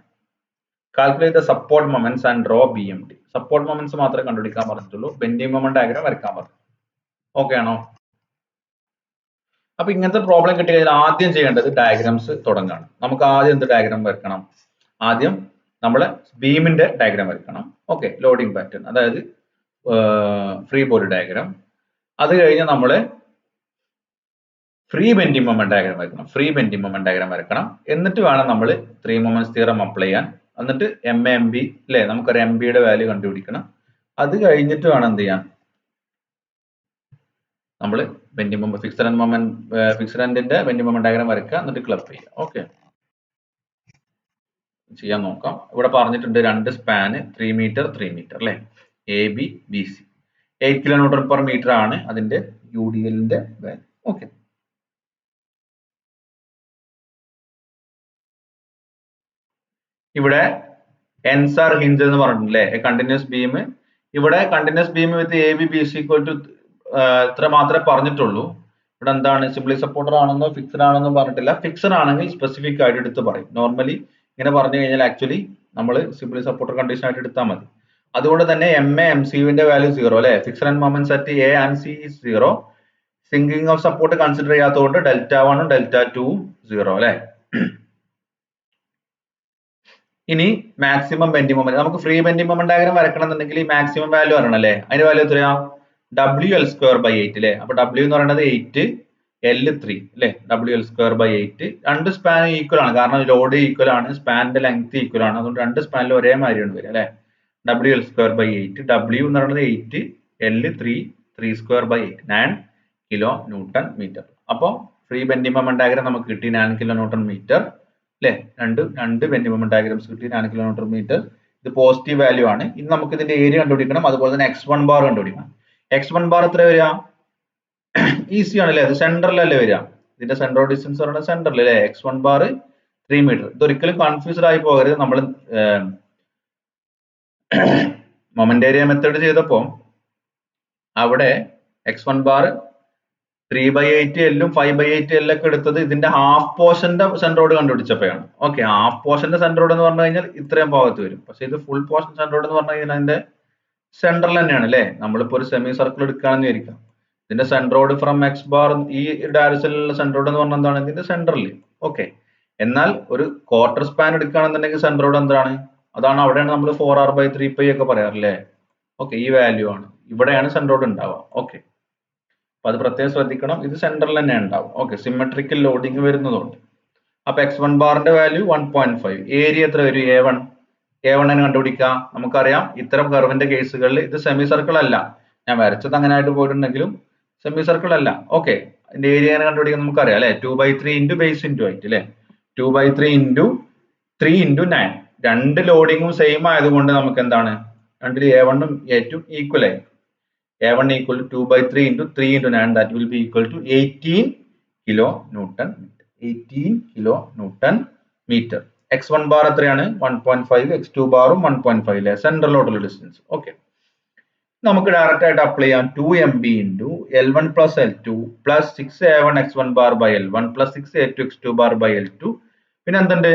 Calculate the support moments and draw BMD. Support moments മാത്രമേ കണ്ടുപിടിക്കാൻ പറഞ്ഞിട്ടുള്ളൂ. Bending moment diagram വരയ്ക്കാൻ പറഞ്ഞു. Okay ആണോ? അപ്പൊ ഇങ്ങനത്തെ പ്രോബ്ലം കിട്ടിക്കഴിഞ്ഞാൽ ആദ്യം ചെയ്യേണ്ടത് ഡയഗ്രാംസ് തുടങ്ങാണ്. നമുക്ക് ആദ്യം എന്ത് ഡയഗ്രാം വരക്കണം? ആദ്യം നമ്മളെ ബീമിന്റെ ഡയഗ്രാം വരക്കണം. ഓക്കെ, ലോഡിംഗ് പാറ്റേൺ, അതായത് ഫ്രീ ബോഡി ഡയഗ്രാം. അത് കഴിഞ്ഞ് നമ്മള് ഫ്രീ ബെൻഡിങ് മൊമെന്റ് ഡയഗ്രാം വരക്കണം. ഫ്രീ ബെൻഡിങ് മൊമെന്റ് ഡയഗ്രാം വരക്കണം. എന്നിട്ട് വേണം നമ്മൾ 3 മൊമെന്റ്സ് തിയറം അപ്ലൈ ചെയ്യാൻ. എന്നിട്ട് MB അല്ലെ, നമുക്കൊരു MBയുടെ വാല്യൂ കണ്ടുപിടിക്കണം. അത് കഴിഞ്ഞിട്ട് വേണം എന്ത് ചെയ്യാൻ, നമ്മൾ ബെൻഡിങ് മൊമെന്റ് ഫിക്സഡ് എൻഡിന്റെ ബെൻഡിങ് മൊമെന്റ് ഡയഗ്രാം വരയ്ക്കുക. എന്നിട്ട് ക്ലബ് ചെയ്യുക. ഓക്കെ, ചെയ്യാൻ നോക്കാം. ഇവിടെ പറഞ്ഞിട്ടുണ്ട് രണ്ട് സ്പാന് 3 മീറ്റർ 3 മീറ്റർ അല്ലെ, AB BC. 8 kN/m ആണ് അതിന്റെ UDL-ന്റെ വാല്യൂ. ഓക്കെ, ഇവിടെ ends are hinged എന്ന് പറഞ്ഞിട്ടില്ലേ, കണ്ടിന്യൂസ് ബീം. ഇവിടെ continuous beam with AB BC equal to ഇത്ര മാത്രമേ പറഞ്ഞിട്ടുള്ളൂ. ഇവിടെ എന്താണ് സിംപ്ലി സപ്പോർട്ടർ ആണെന്നോ ഫിക്സഡ് ആണെന്നോ പറഞ്ഞിട്ടില്ല. ഫിക്സഡ് ആണെങ്കിൽ സ്പെസിഫിക് ആയിട്ട് എടുത്ത് പറയും. നോർമലി ഇങ്ങനെ പറഞ്ഞു കഴിഞ്ഞാൽ ആക്ച്വലി നമ്മൾ സിംപ്ലി സപ്പോർട്ടർ കണ്ടീഷൻ ആയിട്ട് എടുത്താൽ മതി. അതുകൊണ്ട് തന്നെ MA MCUവിന്റെ വാല്യൂ 0 അല്ലെ. Fixed end moments at A and C is 0. Sinking of support consider ചെയ്യാത്തതുകൊണ്ട് Δ1 ഉം Δ2 ഉം 0 അല്ലെ. ഇനി മാക്സിമം ബെൻഡിങ് മൊമെന്റ്, നമുക്ക് ഫ്രീ ബെൻഡിങ് മൊമെന്റ് ഡയഗ്രം വരക്കണം എന്നുണ്ടെങ്കിൽ ഈ മാക്സിമം വാല്യൂ അറിയണം അല്ലേ. അതിന്റെ വാല്യൂ എത്രയാ? WL²/8 അല്ലെ. അപ്പൊ W എന്ന് പറയുന്നത് 8, L3 അല്ലെ. WL²/8. രണ്ട് സ്പാൻ ഈക്വൽ ആണ്, കാരണം ലോഡ് ഈക്വൽ ആണ്, സ്പാനിന്റെ ലെങ്ത് ഈക്വൽ ആണ്. അതുകൊണ്ട് രണ്ട് സ്പാനിൽ ഒരേ മാതിരിയാണ് വരിക അല്ലെ. WL²/8. W എന്ന് പറയുന്നത് 8, L3 3²/8 9 kN/m. അപ്പൊ ഫ്രീ ബെൻഡിങ് മൊമെന്റ് ഡയഗ്രം നമുക്ക് കിട്ടി 9 kN/m അല്ലെ. രണ്ട് ബെൻഡിങ് മൊമെന്റ് ഡയഗ്രംസ് കിട്ടി 9 kN/m. ഇത് പോസിറ്റീവ് വാല്യൂ ആണ്. ഇനി നമുക്ക് ഇതിന്റെ ഏരിയ കണ്ടുപിടിക്കണം, അതുപോലെ തന്നെ x1 ബാർ കണ്ടുപിടിക്കണം. x1 ബാർ എത്ര വരിക? ഈസി ആണല്ലേ, അത് സെന്ററിലല്ലേ വരിക. ഇതിന്റെ സെന്റർ ഡിസ്റ്റൻസ് പറയുന്നത് സെന്ററിൽ അല്ലേ. x1 bar 3 metre. ഇതൊരിക്കലും കൺഫ്യൂസ്ഡ് ആയി പോകരുത്. നമ്മൾ മൊമെന്റ് ഏരിയ മെത്തേഡ് ചെയ്തപ്പോ അവിടെ x1 ബാർ 3/8 L-ഉം 5/8 L ഒക്കെ എടുത്തത് ഇതിന്റെ ഹാഫ് പോർഷന്റെ സെന്ററോട് കണ്ടുപിടിച്ചപ്പോഴാണ്. ഓക്കെ, ഹാഫ് പോർഷന്റെ സെന്ററോട് എന്ന് പറഞ്ഞു കഴിഞ്ഞാൽ ഇത്രയും ഭാഗത്ത് വരും. പക്ഷെ ഇത് ഫുൾ പോർഷൻ സെന്ററോട് എന്ന് പറഞ്ഞു കഴിഞ്ഞാൽ അതിന്റെ സെന്ററിൽ തന്നെയാണ് അല്ലെ. നമ്മളിപ്പോ ഒരു സെമി സർക്കിൾ എടുക്കുകയാണെന്ന് വിചാരിക്കാം. ഇതിന്റെ സെന്ററോട് ഫ്രം എക്സ് ബാർ ഈ ഡയറക്ഷനിലുള്ള സെന്ററോട് എന്ന് പറഞ്ഞാൽ എന്താണ്? ഇതിന്റെ സെന്ററിൽ. ഓക്കെ, എന്നാൽ ഒരു ക്വാർട്ടർ സ്പാൻ എടുക്കുകയാണെന്നുണ്ടെങ്കിൽ സെന്ററോട് എന്താണ്? അതാണ് അവിടെയാണ് നമ്മൾ 4r/3π ഒക്കെ പറയാറില്ലേ. ഓക്കെ, ഈ വാല്യൂ ആണ്. ഇവിടെയാണ് സെന്ററോട് ഉണ്ടാവുക. ഓക്കെ, അപ്പൊ അത് പ്രത്യേകം ശ്രദ്ധിക്കണം. ഇത് സെന്ററിൽ തന്നെ ഉണ്ടാവും. ഓക്കെ, സിമെട്രിക്കൽ ലോഡിങ് വരുന്നതുകൊണ്ട്. അപ്പൊ x1 ബാറിന്റെ വാല്യൂ 1.5. ഏരിയ എത്ര വരും? A1 കണ്ടുപിടിക്കാം. നമുക്കറിയാം ഇത്തരം കർവിന്റെ കേസുകളിൽ ഇത് സെമി സർക്കിൾ അല്ല, ഞാൻ വരച്ചത് അങ്ങനെ ആയിട്ട് പോയിട്ടുണ്ടെങ്കിലും സെമി സർക്കിൾ അല്ല. ഓക്കെ, ഇതിന്റെ ഏരിയ കണ്ടുപിടിക്കാൻ നമുക്കറിയാം അല്ലെ. 2/3 ഇൻറ്റു ബേസ് ഇൻറ്റു ഹൈറ്റ് അല്ലെ. 2/3 ഇൻറ്റു 3 ഇൻറ്റു 9. രണ്ട് ലോഡിങ്ങും സെയിം ആയതുകൊണ്ട് നമുക്ക് എന്താണ്? രണ്ടിൽ A1 ഉം A2 ഈക്വൽ ആയിരിക്കും. A1 equal to 2/3 into 3 into 9, that will be equal to 18 kN. 18 kN/m. x1 bar എത്രയാണ്? 1.5. x2 ബാറും 1.5 അല്ലേ, സെന്ററിലോട്ടുള്ള ഡിസ്റ്റൻസ്. ഓക്കെ, നമുക്ക് ഡയറക്റ്റ് ആയിട്ട് അപ്ലൈ ചെയ്യാം. 2MB into L1 plus L2 plus 6A1 x1 bar by L1 plus 6A2 x2 bar by L2. പിന്നെ എന്തുണ്ട്?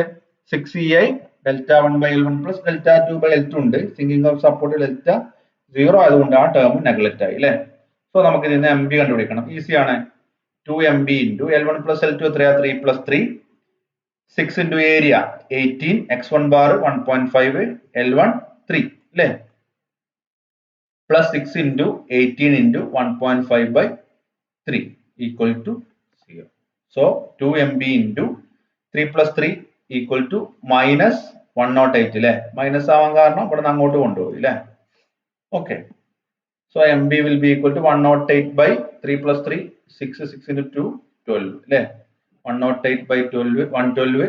6EI Δ1 by L1 plus Δ2 by L2 ഉണ്ട്. Sinking of support delta 0 ആയതുകൊണ്ട് ആ term neglect ആയി അല്ലെ. So നമുക്ക് ഇതിന് MB കണ്ടുപിടിക്കണം. ഈസി ആണ്. 2MB into L1 plus L2 എത്രയാ? 3 plus 3. 6 into area 18, x1 bar 1.5, L1 3 അല്ലേ, plus 6 into 18 into 1.5 by 3 equal to 0. So 2MB into 3 plus 3 equal to minus 108 അല്ലേ. മൈനസ് ആവാൻ കാരണം ഇവിടെ നിന്ന് അങ്ങോട്ട് കൊണ്ടുപോയി അല്ലേ. Okay, so MB will be equal to 108 by 3 plus 3, 6 into 2, 12 അല്ലേ. 108 by 12, 112,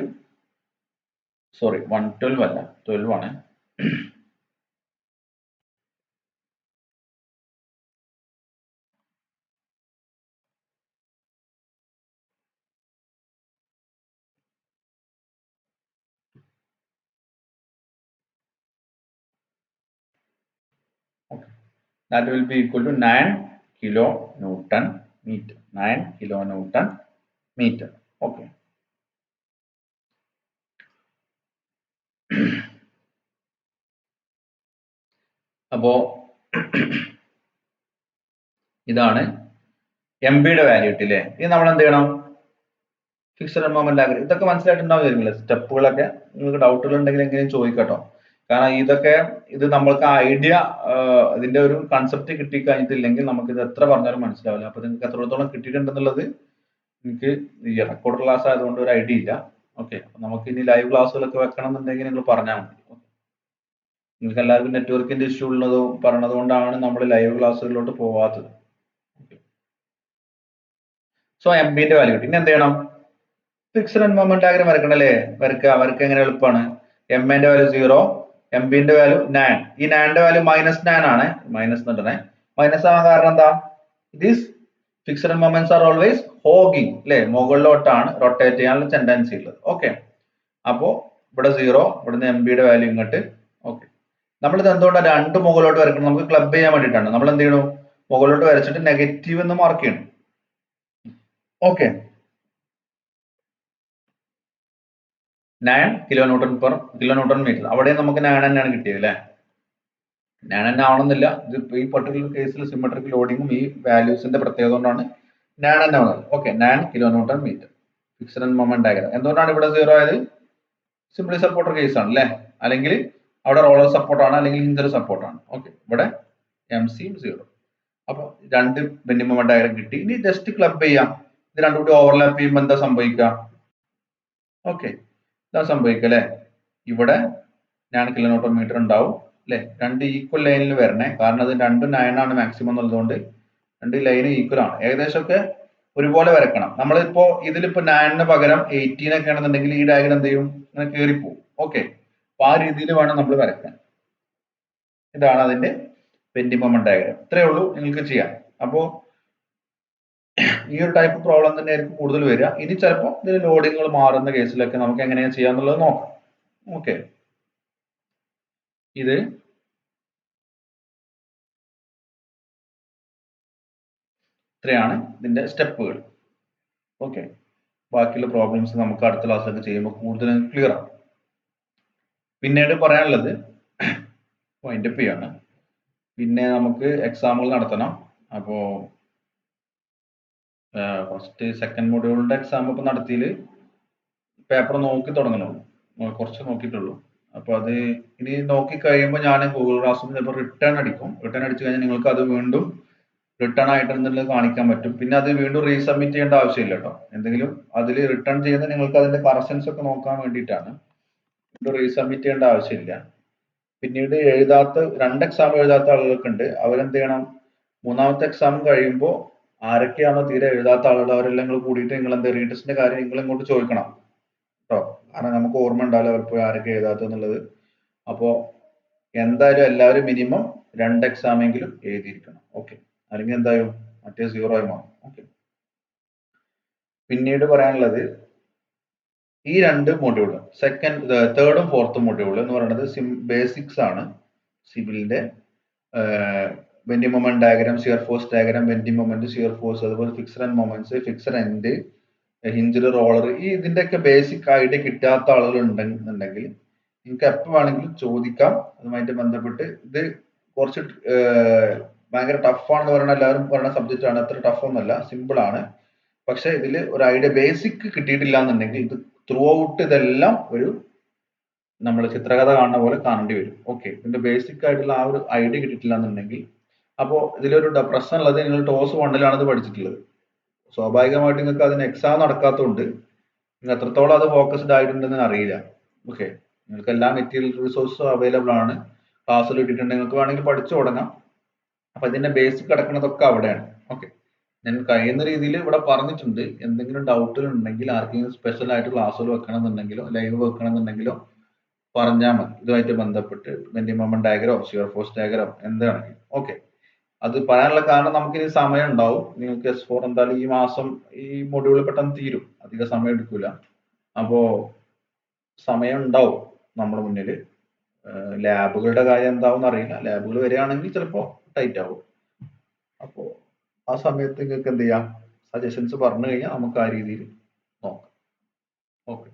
sorry 112 അല്ല 12 ആണ്. Okay, that will be equal to 9 kN/m. 9 kN/m. Okay. അപ്പോ ഇതാണ് MBയുടെ വാല്യൂ ഇല്ലേ. ഇനി നമ്മൾ എന്ത് ചെയ്യണം? ഫിക്സഡ് മൊമെന്റ് ഡയഗ്രം ഇതൊക്കെ മനസ്സിലായിട്ടുണ്ടാവില്ല. സ്റ്റെപ്പുകളൊക്കെ നിങ്ങൾക്ക് ഡൗട്ടുകൾ ഉണ്ടെങ്കിൽ എങ്ങനെയും ചോദിക്കട്ടോ. കാരണം ഇത് നമ്മൾക്ക് ഐഡിയ, ഇതിന്റെ ഒരു കൺസെപ്റ്റ് കിട്ടിക്കഴിഞ്ഞിട്ടില്ലെങ്കിൽ നമുക്ക് ഇത് എത്ര പറഞ്ഞാലും മനസ്സിലാവില്ല. അപ്പൊ നിങ്ങൾക്ക് എത്രത്തോളം കിട്ടിയിട്ടുണ്ടെന്നുള്ളത് എനിക്ക് ഈ റെക്കോർഡ് ക്ലാസ് ആയതുകൊണ്ട് ഒരു ഐഡിയ ഇല്ല. ഓക്കെ, നമുക്ക് ഇനി ലൈവ് ക്ലാസ്സുകളൊക്കെ വെക്കണം എന്നുണ്ടെങ്കിൽ നിങ്ങൾ പറഞ്ഞാൽ മതി. നിങ്ങൾക്ക് എല്ലാവർക്കും നെറ്റ്വർക്കിന്റെ ഇഷ്യൂ ഉള്ളതോ പറഞ്ഞത് കൊണ്ടാണ് നമ്മൾ ലൈവ് ക്ലാസ്സുകളിലോട്ട് പോവാത്തത്. സോ MBന്റെ വാല്യൂ കിട്ടി. ഇനി എന്ത് ചെയ്യണം? ഫിക്സഡ് മൊമെന്റ് ഡയഗ്രം വരക്കണം അല്ലേ. വരക്കുക എങ്ങനെ എളുപ്പമാണ്. MAന്റെ വാല്യൂ 0, MBന്റെ വാല്യൂ 9. ഈ 9ന്റെ വാല്യൂ -9 ആണ്. മൈനസ് എന്നിട്ടേ മൈനസ് ആവാൻ കാരണം എന്താ? These fixed moments are always hogging അല്ലെ, മുകളിലോട്ടാണ് റൊട്ടേറ്റ് ചെയ്യാനുള്ള ടെൻഡൻസി ഉള്ളത്. ഓക്കെ, അപ്പോ ഇവിടെ 0, ഇവിടുന്ന് എം ബിയുടെ വാല്യൂ ഇങ്ങോട്ട്. ഓക്കെ, നമ്മളിത് എന്തുകൊണ്ടാണ് രണ്ട് മുകളിലോട്ട് വരക്കണം? നമുക്ക് ക്ലബ് ചെയ്യാൻ വേണ്ടിയിട്ടാണ്. നമ്മൾ എന്ത് ചെയ്യണം? മുകളിലോട്ട് വരച്ചിട്ട് നെഗറ്റീവ് എന്ന് മാർക്ക് ചെയ്യണം. Okay, 9 kilonewton metre. അവിടെ നമുക്ക് 9 തന്നെയാണ് കിട്ടിയത് അല്ലെ. 9 തന്നെ ആവണമെന്നില്ല. ഇത് ഈ പർട്ടിക്കുലർ കേസിൽ സിമെട്രിക് ലോഡിങ്ങും ഈ വാല്യൂസിന്റെ പ്രത്യേകത കൊണ്ടാണ് 9 തന്നെ വന്നത്. Okay, 9 kilonewton metre. Fixed moment diagram. എന്തുകൊണ്ടാണ് ഇവിടെ 0 ആയത്? സിംപ്ലി സപ്പോർട്ടർ കേസ് ആണ് അല്ലെ, അല്ലെങ്കിൽ അവിടെ റോളർ സപ്പോർട്ടാണ്, അല്ലെങ്കിൽ ഹിഞ്ചർ സപ്പോർട്ടാണ്. ഓക്കെ, ഇവിടെ എം സിയും 0. അപ്പൊ രണ്ട് ബെൻഡിങ് മൊമെന്റ് ഡയഗ്രം കിട്ടി. ഇനി ജസ്റ്റ് ക്ലബ് ചെയ്യാം. ഇത് രണ്ടും കൂടി ഓവർലാപ്പ് ചെയ്യുമ്പോൾ എന്താ സംഭവിക്കുക? ഓക്കെ, ഇതാ സംഭവിക്കുക അല്ലെ. ഇവിടെ 9 കിലോന്യൂട്ടൺ മീറ്റർ ഉണ്ടാവും അല്ലെ. രണ്ട് ഈക്വൽ ലൈനിൽ വരണേ, കാരണം അത് രണ്ടും 9 ആണ് മാക്സിമം എന്നുള്ളതുകൊണ്ട് രണ്ട് ലൈന് ഈക്വൽ ആണ്. ഏകദേശം ഒക്കെ ഒരുപോലെ വരക്കണം. നമ്മളിപ്പോ ഇതിലിപ്പോ 9 പകരം 18 ഒക്കെ ആണെന്നുണ്ടെങ്കിൽ ഈ ഡയഗ്രം എന്ത് ചെയ്യും? ഇങ്ങനെ കയറിപ്പോവും. ഓക്കെ, അപ്പൊ ആ രീതിയിൽ വേണം നമ്മൾ വരയ്ക്കാൻ. ഇതാണ് അതിന്റെ ബെൻഡിങ് മൊമെന്റ് ഡയഗ്രം. ഇത്രയേ ഉള്ളൂ നിങ്ങൾക്ക് ചെയ്യാം. അപ്പോ ഈ ഒരു ടൈപ്പ് പ്രോബ്ലം തന്നെയായിരിക്കും കൂടുതൽ വരിക. ഇനി ചിലപ്പോൾ ഇതിൽ ലോഡിങ്ങുകൾ മാറുന്ന കേസിലൊക്കെ നമുക്ക് എങ്ങനെയാ ചെയ്യാന്നുള്ളത് നോക്കാം. ഓക്കെ, ഇത് ഇത്രയാണ് ഇതിന്റെ സ്റ്റെപ്പുകൾ. ഓക്കെ, ബാക്കിയുള്ള പ്രോബ്ലംസ് നമുക്ക് അടുത്ത ക്ലാസ്സിലൊക്കെ ചെയ്യുമ്പോൾ കൂടുതൽ ക്ലിയർ ആണ്. പിന്നീട് പറയാനുള്ളത് വൈൻഡപ്പ് ചെയ്യാണ്. പിന്നെ നമുക്ക് എക്സാമുകൾ നടത്തണം. അപ്പോൾ ഫസ്റ്റ് സെക്കൻഡ് മൊഡ്യൂളിന്റെ എക്സാം ഇപ്പൊ നടത്തിയില് പേപ്പർ നോക്കി തുടങ്ങണുള്ളൂ, കുറച്ച് നോക്കിയിട്ടുള്ളൂ. അപ്പൊ അത് ഇനി നോക്കി കഴിയുമ്പോൾ ഞാൻ ഗൂഗിൾ ക്ലാസ് ചിലപ്പോൾ റിട്ടേൺ അടിക്കും. റിട്ടേൺ അടിച്ചു കഴിഞ്ഞാൽ നിങ്ങൾക്ക് അത് വീണ്ടും റിട്ടേൺ ആയിട്ടുണ്ടെന്നുള്ളത് കാണിക്കാൻ പറ്റും. പിന്നെ അത് വീണ്ടും റീസബ്മിറ്റ് ചെയ്യേണ്ട ആവശ്യമില്ല കേട്ടോ. എന്തെങ്കിലും അതിൽ റിട്ടേൺ ചെയ്യുന്ന നിങ്ങൾക്ക് അതിന്റെ കറക്ഷൻസ് ഒക്കെ നോക്കാൻ വേണ്ടിയിട്ടാണ്. വീണ്ടും റീസബ്മിറ്റ് ചെയ്യേണ്ട ആവശ്യമില്ല. പിന്നീട് എഴുതാത്ത രണ്ട് എക്സാം എഴുതാത്ത ആളുകൾക്ക് ഉണ്ട്. അവരെന്ത് ചെയ്യണം? മൂന്നാമത്തെ എക്സാം കഴിയുമ്പോൾ ആരൊക്കെയാണോ തീരെ എഴുതാത്ത ആളുകൾ അവരെല്ലാം നിങ്ങൾ കൂടിയിട്ട് നിങ്ങൾ എന്ത് റീടെസ്റ്റിന്റെ കാര്യം നിങ്ങൾ ഇങ്ങോട്ട് ചോദിക്കണം കേട്ടോ. കാരണം നമുക്ക് ഓർമ്മ ഉണ്ടാവില്ല അവർക്ക് ആരൊക്കെ എഴുതാത്തെന്നുള്ളത്. അപ്പോ എന്തായാലും എല്ലാവരും മിനിമം 2 എക്സാം എങ്കിലും എഴുതിയിരിക്കണം. ഓക്കെ, അല്ലെങ്കിൽ എന്തായാലും മറ്റേ 0 ആയി മാറും. ഓക്കെ, പിന്നീട് പറയാനുള്ളത് ഈ രണ്ട് മൊഡ്യൂള് തേർഡും ഫോർത്തും മൊഡ്യൂള് എന്ന് പറയുന്നത് ബേസിക്സ് ആണ് സിവിലിന്റെ. Bending moment diagram, shear force diagram, bending moment, shear force, അതുപോലെ fixed end moments, fixed end, hinge, roller, ഈ ഇതിന്റെയൊക്കെ ബേസിക് ഐഡിയ കിട്ടാത്ത ആളുകൾ ഉണ്ടെന്നുണ്ടെങ്കിൽ നിങ്ങൾക്ക് എപ്പോൾ വേണമെങ്കിലും ചോദിക്കാം. അതുമായിട്ട് ബന്ധപ്പെട്ട് ഇത് കുറച്ച് ഭയങ്കര ടഫാണെന്ന് പറയുന്ന എല്ലാവരും പറയുന്ന സബ്ജക്റ്റ് ആണ്. അത്ര ടഫ് ഒന്നുമല്ല, സിമ്പിൾ ആണ്. പക്ഷെ ഇതിൽ ഒരു ഐഡിയ ബേസിക് കിട്ടിയിട്ടില്ല എന്നുണ്ടെങ്കിൽ ഇത് ത്രൂ ഔട്ട് ഇതെല്ലാം ഒരു നമ്മൾ ചിത്രകഥ കാണുന്ന പോലെ കാണേണ്ടി വരും. ഓക്കെ, ഇതിന്റെ ബേസിക് ആയിട്ടുള്ള ആ ഒരു ഐഡിയ കിട്ടിയിട്ടില്ല എന്നുണ്ടെങ്കിൽ, അപ്പോൾ ഇതിലൊരു പ്രശ്നം ഉള്ളത് നിങ്ങൾ ടോസ് 1 ഇത് പഠിച്ചിട്ടുള്ളത്. സ്വാഭാവികമായിട്ട് നിങ്ങൾക്ക് അതിന് എക്സാം നടക്കാത്തതുകൊണ്ട് നിങ്ങൾ എത്രത്തോളം അത് ഫോക്കസ്ഡ് ആയിട്ടുണ്ടെന്ന് അറിയില്ല. ഓക്കെ, നിങ്ങൾക്ക് എല്ലാ മെറ്റീരിയൽ റിസോഴ്സും അവൈലബിൾ ആണ്. ക്ലാസ്സിൽ ഇട്ടിട്ടുണ്ട്, നിങ്ങൾക്ക് വേണമെങ്കിൽ പഠിച്ചു തുടങ്ങാം. അപ്പൊ ഇതിന്റെ ബേസിക് കിടക്കുന്നതൊക്കെ അവിടെയാണ്. ഓക്കെ, ഞാൻ കഴിയുന്ന രീതിയിൽ ഇവിടെ പറഞ്ഞിട്ടുണ്ട്. എന്തെങ്കിലും ഡൗട്ടുകൾ ഉണ്ടെങ്കിൽ ആർക്കെങ്കിലും സ്പെഷ്യൽ ആയിട്ട് ക്ലാസ്സുകൾ വെക്കണം എന്നുണ്ടെങ്കിലോ ലൈവ് വെക്കണം എന്നുണ്ടെങ്കിലോ പറഞ്ഞാൽ മതി. ഇതുമായിട്ട് ബന്ധപ്പെട്ട് bending moment diagram, shear force diagram എന്താണെങ്കിലും. ഓക്കെ, അത് പറയാനുള്ള കാരണം നമുക്കിനി സമയം ഉണ്ടാവും. നിങ്ങൾക്ക് S4 എന്തായാലും ഈ മാസം ഈ മൊഡ്യൂൾ പെട്ടെന്ന് തീരും, അധിക സമയം എടുക്കൂല. അപ്പോ സമയം ഉണ്ടാവും നമ്മുടെ മുന്നിൽ. ലാബുകളുടെ കാര്യം എന്താവും അറിയില്ല. ലാബുകൾ വരികയാണെങ്കിൽ ചിലപ്പോൾ ടൈറ്റ് ആവും. അപ്പോ ആ സമയത്ത് നിങ്ങൾക്ക് എന്ത് ചെയ്യാം? സജഷൻസ് പറഞ്ഞു കഴിഞ്ഞാൽ നമുക്ക് ആ രീതിയിൽ നോക്കാം. ഓക്കെ,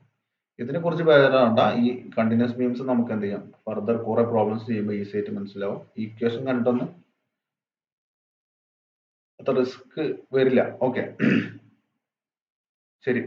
ഇതിനെ കുറിച്ച് പേരാണ്ട. ഈ കണ്ടിന്യൂസ് ബീംസ് നമുക്ക് എന്ത് ചെയ്യാം? ഫർദർ കുറെ പ്രോബ്ലംസ് ചെയ്യുമ്പോൾ ഈസി ആയിട്ട് മനസ്സിലാവും. ഈക്വേഷൻ കണ്ടിട്ടൊന്നും അത്ര റിസ്ക് വരില്ല. ഓക്കെ, ശരി.